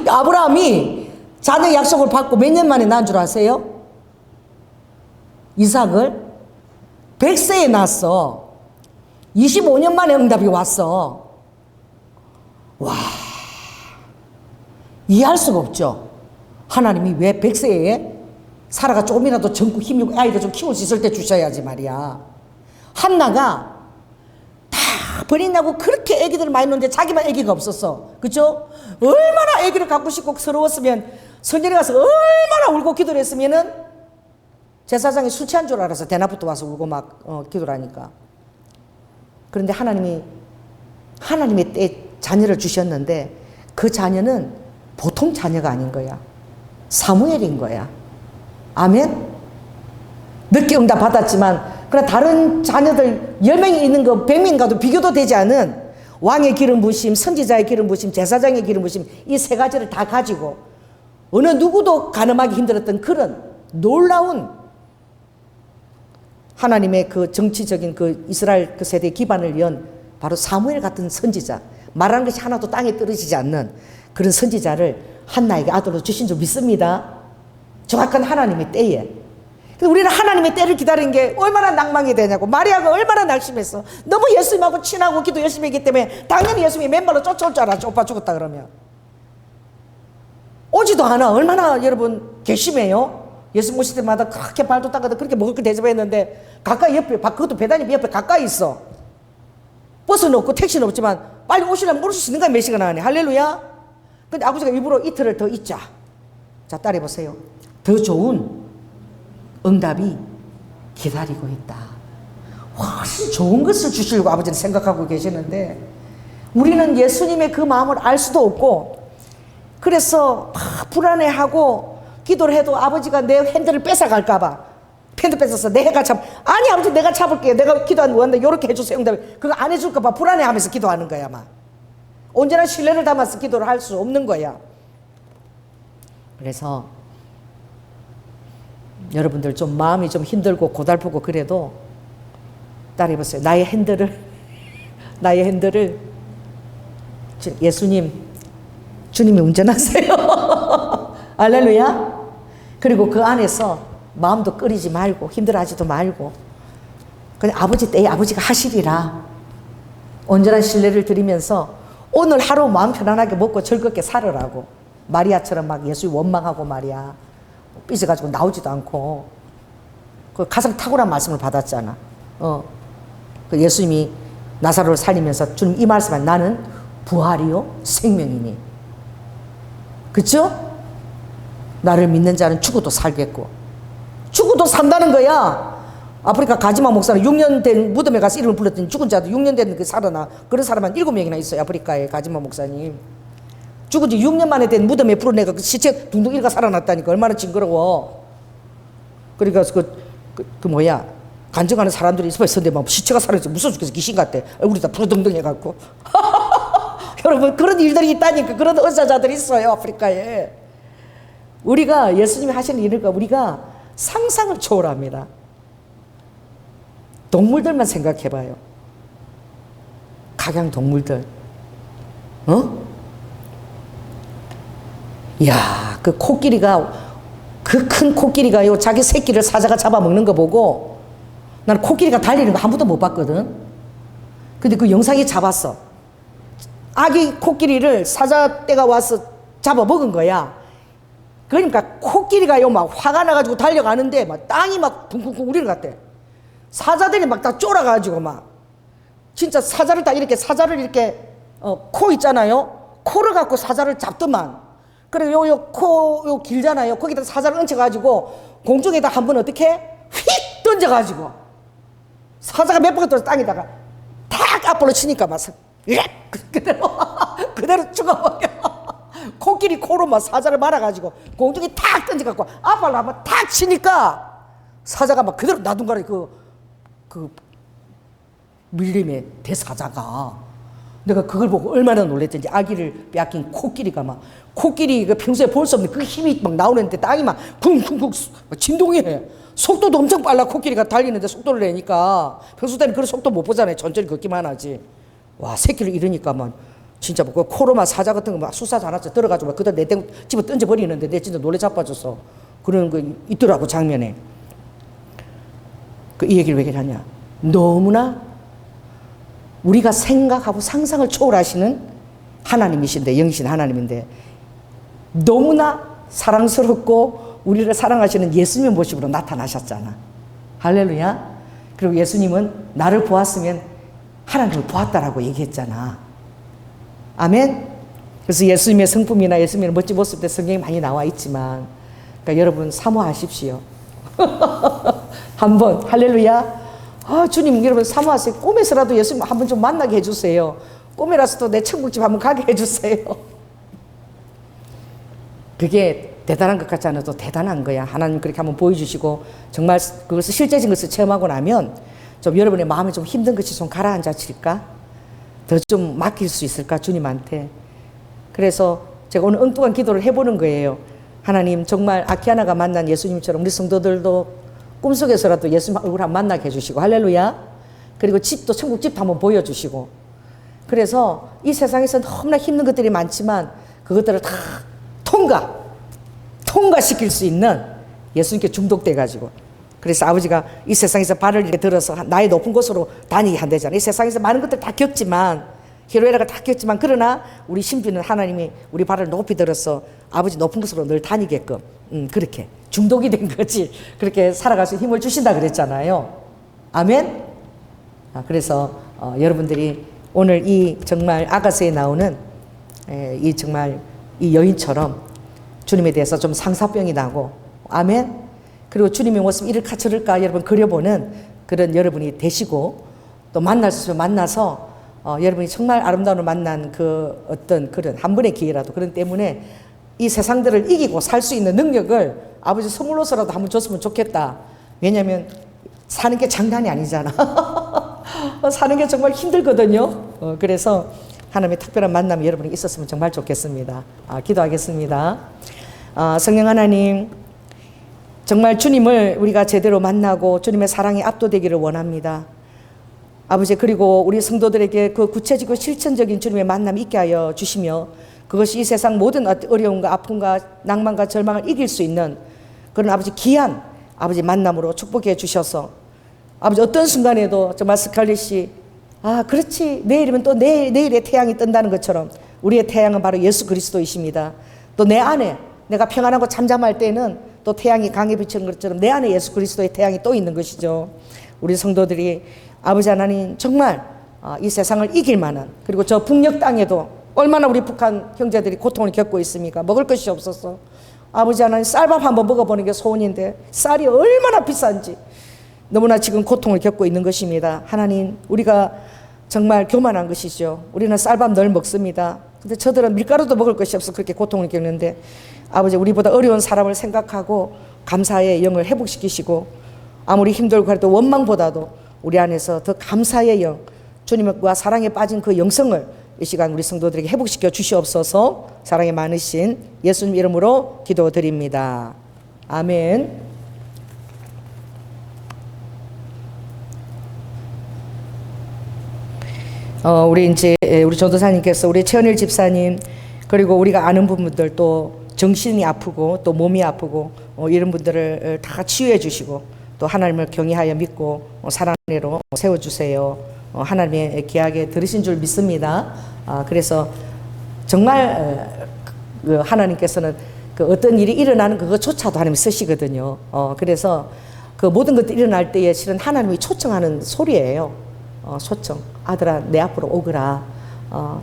아브라함이 자녀 약속을 받고 몇 년 만에 낳은 줄 아세요? 이삭을 100세에 낳았어. 25년 만에 응답이 왔어. 와, 이해할 수가 없죠. 하나님이 왜 100세에 사라가 조금이라도 젊고 힘이 아이들 좀 키울 수 있을 때 주셔야지 말이야. 한나가 다 버린다고 그렇게 애기들을 많이 놓는데 자기만 애기가 없었어. 그죠? 얼마나 애기를 갖고 싶고 서러웠으면 성전에 가서 얼마나 울고 기도를 했으면은 제사장이 술 취한 줄 알아서 대낮부터 와서 울고 막 기도를 하니까. 그런데 하나님의 때에 자녀를 주셨는데 그 자녀는 보통 자녀가 아닌 거야. 사무엘인 거야. 아멘? 늦게 응답 받았지만 그러나 다른 자녀들 10명이 있는 거 100명과도 비교도 되지 않은 왕의 기름 부심, 선지자의 기름 부심, 제사장의 기름 부심 이 세 가지를 다 가지고 어느 누구도 가늠하기 힘들었던 그런 놀라운 하나님의 그 정치적인 그 이스라엘 그 세대의 기반을 연 바로 사무엘 같은 선지자, 말하는 것이 하나도 땅에 떨어지지 않는 그런 선지자를 한나에게 아들로 주신 줄 믿습니다. 정확한 하나님의 때에. 우리는 하나님의 때를 기다리는 게 얼마나 낭망이 되냐고. 마리아가 얼마나 날심했어. 너무 예수님하고 친하고 기도 열심히 했기 때문에 당연히 예수님이 맨발로 쫓아올 줄 알았죠. 오빠 죽었다 그러면. 오지도 않아. 얼마나 여러분 괘씸해요. 예수 모실 때마다 그렇게 발도 닦아도 그렇게 먹을 거 대접했는데 가까이 옆에, 그것도 배단이 옆에 가까이 있어. 버스는 없고 택시는 없지만 빨리 오시려면 올 수 있는 거야. 몇 시간 안에. 할렐루야. 근데 아버지가 일부러 이틀을 더 있자. 자, 따라해보세요. 더 좋은 응답이 기다리고 있다. 훨씬 좋은 것을 주시려고 아버지는 생각하고 계시는데 우리는 예수님의 그 마음을 알 수도 없고 그래서 막 불안해하고 기도를 해도 아버지가 내 핸들을 뺏어갈까봐 핸들 뺏어서 내가 아니 아버지 내가 잡을게요. 내가 기도하는 원데 이렇게 해주세요. 응답이 그거 안 해줄까봐 불안해하면서 기도하는 거야 막. 온전한 신뢰를 담아서 기도를 할 수 없는 거야. 그래서 여러분들 좀 마음이 좀 힘들고 고달프고 그래도 따라해보세요. 나의 핸들을 예수님, 주님이 운전하세요. 할렐루야. 그리고 그 안에서 마음도 끓이지 말고 힘들어하지도 말고 그냥 아버지 때에 아버지가 하시리라. 온전한 신뢰를 드리면서 오늘 하루 마음 편안하게 먹고 즐겁게 살으라고. 마리아처럼 막 예수 원망하고 말이야. 삐져가지고 나오지도 않고. 그 가장 탁월한 말씀을 받았잖아. 그 예수님이 나사로를 살리면서 주님 이 말씀은 나는 부활이요 생명이니. 그쵸? 나를 믿는 자는 죽어도 살겠고. 죽어도 산다는 거야. 아프리카 가지마 목사는 6년 된 무덤에 가서 이름을 불렀더니 죽은 자도 6년 된 그 살아나. 그런 사람 한 7명이나 있어요. 아프리카에 가지마 목사님. 죽은 지 6년 만에 된 무덤에 불어내가 그 시체 둥둥 일가 살아났다니까. 얼마나 징그러워. 그러니까 그 뭐야. 간증하는 사람들이 있었는데 막 시체가 살아있어. 무서워 죽겠어. 귀신 같아. 얼굴이 다 부르덩덩 해갖고. 여러분 그런 일들이 있다니까. 그런 의사자들이 있어요. 아프리카에. 우리가 예수님이 하시는 일을 우리가 상상을 초월합니다. 동물들만 생각해봐요. 각양 동물들. 이야, 그 코끼리가, 그 큰 코끼리가요, 자기 새끼를 사자가 잡아먹는 거 보고, 나는 코끼리가 달리는 거 한 번도 못 봤거든. 근데 그 영상이 잡았어. 아기 코끼리를 사자떼가 와서 잡아먹은 거야. 그러니까 코끼리가요, 막 화가 나가지고 달려가는데, 막 땅이 막 쿵쿵쿵 우리를 갔대. 사자들이 막 다 쫄아가지고 막. 진짜 사자를 코 있잖아요. 코를 갖고 사자를 잡더만. 그래, 코 길잖아요. 거기다 사자를 얹혀가지고 공중에다 한번 어떻게 휙 던져가지고 사자가 몇 번 떨어져 땅에다가 탁 앞으로 치니까 막 그대로 죽어버려. 코끼리 코로 막 사자를 말아가지고 공중에 탁 던져갖고 앞발로 한번 탁 치니까 사자가 막 그대로 나둔가리 그 밀림의 대사자가. 내가 그걸 보고 얼마나 놀랬던지. 아기를 빼앗긴 코끼리가 막 코끼리가 평소에 볼 수 없는 그 힘이 막 나오는데 땅이 막 쿵쿵쿵 진동해. 속도도 엄청 빨라. 코끼리가 달리는데 속도를 내니까 평소 때는 그런 속도 못 보잖아요. 천천히 걷기만 하지. 와, 새끼를 잃으니까만 진짜 뭐 코로만 사자 같은 거 막 수사자 하나 들어가지고 막 그대로 내 집어 던져버리는데 내 진짜 놀래 자빠졌어. 그런 거 있더라고 장면에. 이 얘기를 왜 하냐. 너무나 우리가 생각하고 상상을 초월하시는 하나님이신데, 영이신 하나님인데 너무나 사랑스럽고 우리를 사랑하시는 예수님의 모습으로 나타나셨잖아. 할렐루야. 그리고 예수님은 나를 보았으면 하나님을 보았다라고 얘기했잖아. 아멘. 그래서 예수님의 성품이나 예수님의 멋진 모습들 성경에 많이 나와 있지만, 그러니까 여러분 사모하십시오. 한번. 할렐루야. 주님, 여러분 사모하세요. 꿈에서라도 예수님 한번 좀 만나게 해주세요. 꿈에라서도 내 천국집 한번 가게 해주세요. 그게 대단한 것 같지 않아도 대단한 거야. 하나님 그렇게 한번 보여주시고 정말 그것을 실제적인 것을 체험하고 나면 좀 여러분의 마음에 좀 힘든 것이 좀 가라앉아질까? 더 좀 맡길 수 있을까? 주님한테. 그래서 제가 오늘 엉뚱한 기도를 해보는 거예요. 하나님, 정말 아키아나가 만난 예수님처럼 우리 성도들도 꿈속에서라도 예수님 얼굴 한번 만나게 해주시고, 할렐루야. 그리고 집도 천국집도 한번 보여주시고. 그래서 이 세상에서 너무나 힘든 것들이 많지만 그것들을 다 통과시킬 수 있는 예수님께 중독돼가지고. 그래서 아버지가 이 세상에서 발을 이렇게 들어서 나의 높은 곳으로 다니게 한다잖아요. 이 세상에서 많은 것들 다 겪지만, 히로에라가 다 겪지만, 그러나 우리 신비는 하나님이 우리 발을 높이 들어서 아버지 높은 곳으로 늘 다니게끔, 그렇게 중독이 된 거지. 그렇게 살아갈 수 있는 힘을 주신다 그랬잖아요. 아멘. 그래서 여러분들이 오늘 이 정말 아가서에 나오는 이 정말 이 여인처럼 주님에 대해서 좀 상사병이 나고, 아멘. 그리고 주님의 모습 이럴까 저럴까 여러분 그려보는 그런 여러분이 되시고, 또 만날 수 있으면 만나서 여러분이 정말 아름다운 만난 그 어떤 그런 한 번의 기회라도 그런 때문에 이 세상들을 이기고 살 수 있는 능력을 아버지 선물로서라도 한번 줬으면 좋겠다. 왜냐하면 사는 게 장난이 아니잖아. 사는 게 정말 힘들거든요. 그래서 하나님의 특별한 만남이 여러분이 있었으면 정말 좋겠습니다. 기도하겠습니다. 성령 하나님, 정말 주님을 우리가 제대로 만나고 주님의 사랑에 압도되기를 원합니다. 아버지, 그리고 우리 성도들에게 그 구체적이고 실천적인 주님의 만남이 있게 하여 주시며, 그것이 이 세상 모든 어려움과 아픔과 낭만과 절망을 이길 수 있는 그런 아버지 귀한 아버지 만남으로 축복해 주셔서, 아버지 어떤 순간에도 정말 스칼렛이 그렇지, 내일이면 또 내일의 태양이 뜬다는 것처럼 우리의 태양은 바로 예수 그리스도이십니다. 또 내 안에 내가 평안하고 잠잠할 때는 또 태양이 강해 비치는 것처럼 내 안에 예수 그리스도의 태양이 또 있는 것이죠. 우리 성도들이 아버지 하나님 정말 이 세상을 이길 만한, 그리고 저 북녘 땅에도 얼마나 우리 북한 형제들이 고통을 겪고 있습니까? 먹을 것이 없어서 아버지 하나님 쌀밥 한번 먹어보는 게 소원인데 쌀이 얼마나 비싼지 너무나 지금 고통을 겪고 있는 것입니다. 하나님, 우리가 정말 교만한 것이죠. 우리는 쌀밥 늘 먹습니다. 근데 저들은 밀가루도 먹을 것이 없어 그렇게 고통을 겪는데, 아버지 우리보다 어려운 사람을 생각하고 감사의 영을 회복시키시고, 아무리 힘들고 그래도 원망보다도 우리 안에서 더 감사의 영, 주님과 사랑에 빠진 그 영성을 이 시간 우리 성도들에게 회복시켜 주시옵소서. 사랑이 많으신 예수님 이름으로 기도드립니다. 아멘. 우리 이제 우리 전도사님께서 우리 최은일 집사님, 그리고 우리가 아는 분들, 또 정신이 아프고 또 몸이 아프고 이런 분들을 다 치유해 주시고, 또 하나님을 경외하여 믿고 사랑으로 세워주세요. 하나님의 귀하게 들으신 줄 믿습니다. 그래서 정말 하나님께서는 그 어떤 일이 일어나는 그것조차도 하나님이 쓰시거든요. 그래서 그 모든 것들이 일어날 때에 실은 하나님이 초청하는 소리예요. 초청. 아들아, 내 앞으로 오거라.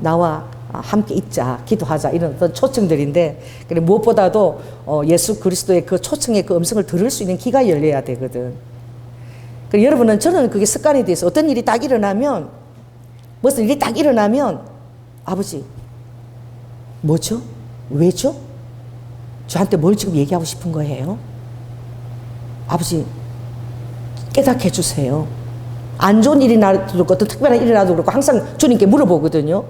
나와 함께 있자, 기도하자, 이런 어떤 초청들인데, 그리고 무엇보다도 예수 그리스도의 그 초청의 그 음성을 들을 수 있는 귀가 열려야 되거든. 그리고 여러분은, 저는 그게 습관이 돼서 어떤 일이 딱 일어나면, 무슨 일이 딱 일어나면, 아버지, 뭐죠? 왜죠? 저한테 뭘 지금 얘기하고 싶은 거예요? 아버지, 깨닫게 해주세요. 안 좋은 일이 나도 그렇고 어떤 특별한 일이 나도 그렇고 항상 주님께 물어보거든요.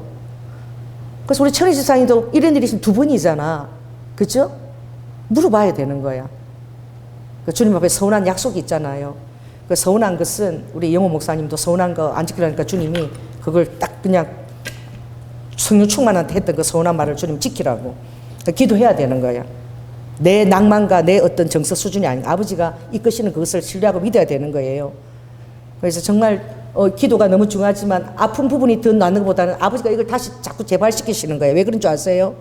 그래서 우리 천희 집사님도 이런 일이 지금 두 번이잖아. 그죠? 물어봐야 되는 거야. 그 주님 앞에 서운한 약속이 있잖아요. 그 서운한 것은 우리 영호 목사님도 서운한 거 안 지키라니까 주님이 그걸 딱 그냥 성령 충만한테 했던 그 서운한 말을 주님 지키라고. 그러니까 기도해야 되는 거야. 내 낭만과 내 어떤 정서 수준이 아니고 아버지가 이끄시는 그것을 신뢰하고 믿어야 되는 거예요. 그래서 정말 기도가 너무 중요하지만 아픈 부분이 더 나는 것보다는 아버지가 이걸 다시 자꾸 재발시키시는 거예요. 왜 그런 줄 아세요?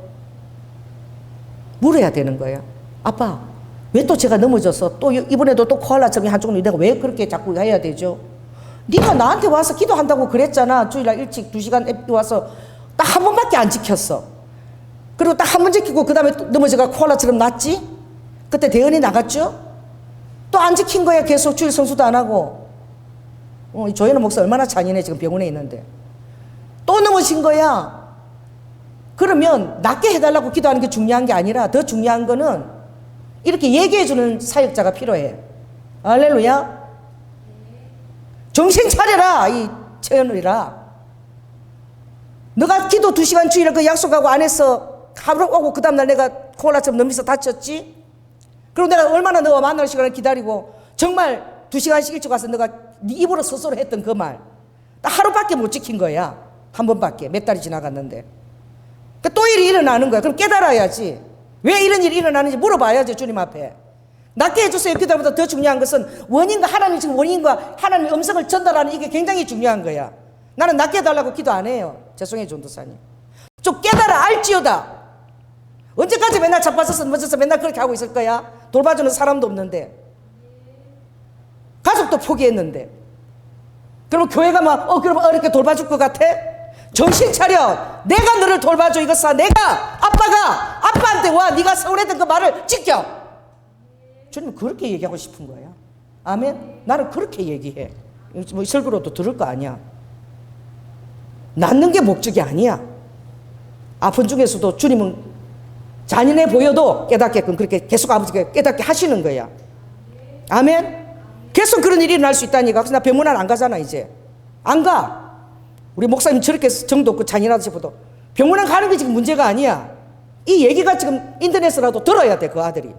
물어야 되는 거예요. 아빠, 왜 또 제가 넘어져서 또 이번에도 또 코알라점이 한쪽으로 내가 왜 그렇게 자꾸 해야 되죠? 네가 나한테 와서 기도한다고 그랬잖아. 주일날 일찍 2시간 와서 딱 한 번밖에 안 지켰어. 그리고 딱 한 번 지키고 그 다음에 넘어져가 코알라처럼 났지? 그때 대언이 나갔죠? 또 안 지킨 거야. 계속 주일 성수도 안 하고. 조현우 목사 얼마나 잔인해. 지금 병원에 있는데 또 넘어진 거야. 그러면 낫게 해달라고 기도하는 게 중요한 게 아니라 더 중요한 거는 이렇게 얘기해주는 사역자가 필요해. 할렐루야. 정신 차려라 이 최현우이라. 너가 기도 2시간 주일에 그 약속하고 안 해서 하루 오고 그 다음날 내가 콜라처럼 넘어서 다쳤지. 그리고 내가 얼마나 너와 만날 시간을 기다리고 정말 2시간씩 일찍 와서 너가 네 입으로 스스로 했던 그 말 딱 하루밖에 못 지킨 거야. 한 번밖에. 몇 달이 지나갔는데. 그러니까 또 일이 일어나는 거야. 그럼 깨달아야지. 왜 이런 일이 일어나는지 물어봐야지 주님 앞에. 낫게 해주세요 기도보다 더 중요한 것은 원인과 하나님, 지금 원인과 하나님의 음성을 전달하는 이게 굉장히 중요한 거야. 나는 낫게 해달라고 기도 안 해요. 죄송해요 전도사님. 좀 깨달아 알지어다. 언제까지 맨날 자빠져서 넘어져서 맨날 그렇게 하고 있을 거야? 돌봐주는 사람도 없는데, 가족도 포기했는데. 그러면 교회가 막 그러면 어렵게 돌봐줄 것 같아? 정신 차려. 내가 너를 돌봐줘. 이것사 내가 아빠가 나한테 와. 네가 서운했던 그 말을 지켜. 주님은 그렇게 얘기하고 싶은 거야. 아멘. 나는 그렇게 얘기해. 뭐 설교로도 들을 거 아니야. 낫는 게 목적이 아니야. 아픈 중에서도 주님은 잔인해 보여도 깨닫게끔 그렇게 계속 아버지가 깨닫게 하시는 거야. 아멘. 계속 그런 일이 일어날 수 있다니까. 그래서 나 병원을 안 가잖아 이제. 안 가. 우리 목사님 저렇게 정도 없고 잔인하다 싶어도 병원에 가는 게 지금 문제가 아니야. 이 얘기가 지금 인터넷으로라도 들어야 돼. 그 아들이.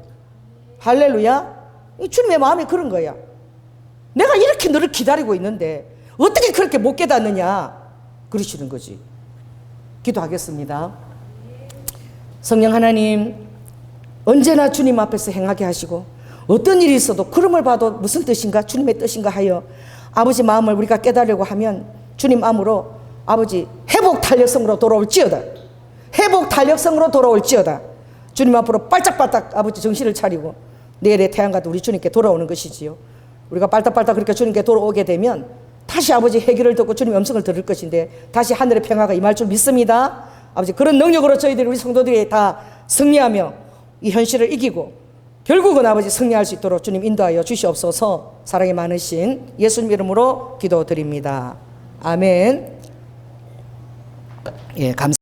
할렐루야. 이 주님의 마음이 그런 거야. 내가 이렇게 너를 기다리고 있는데 어떻게 그렇게 못 깨닫느냐 그러시는 거지. 기도하겠습니다. 성령 하나님, 언제나 주님 앞에서 행하게 하시고 어떤 일이 있어도 구름을 봐도 무슨 뜻인가, 주님의 뜻인가 하여 아버지 마음을 우리가 깨달으려고 하면 주님 마음으로 아버지 회복 탄력성으로 돌아올지어다. 회복 탄력성으로 돌아올지어다. 주님 앞으로 빨짝빨짝 아버지 정신을 차리고 내일의 태양같이 우리 주님께 돌아오는 것이지요. 우리가 빨딱빨딱 그렇게 주님께 돌아오게 되면 다시 아버지 회개를 듣고 주님의 음성을 들을 것인데 다시 하늘의 평화가 임할 줄 믿습니다. 아버지 그런 능력으로 저희들이 우리 성도들이 다 승리하며 이 현실을 이기고 결국은 아버지 승리할 수 있도록 주님 인도하여 주시옵소서. 사랑이 많으신 예수님 이름으로 기도드립니다. 아멘. 예, 감사합니다.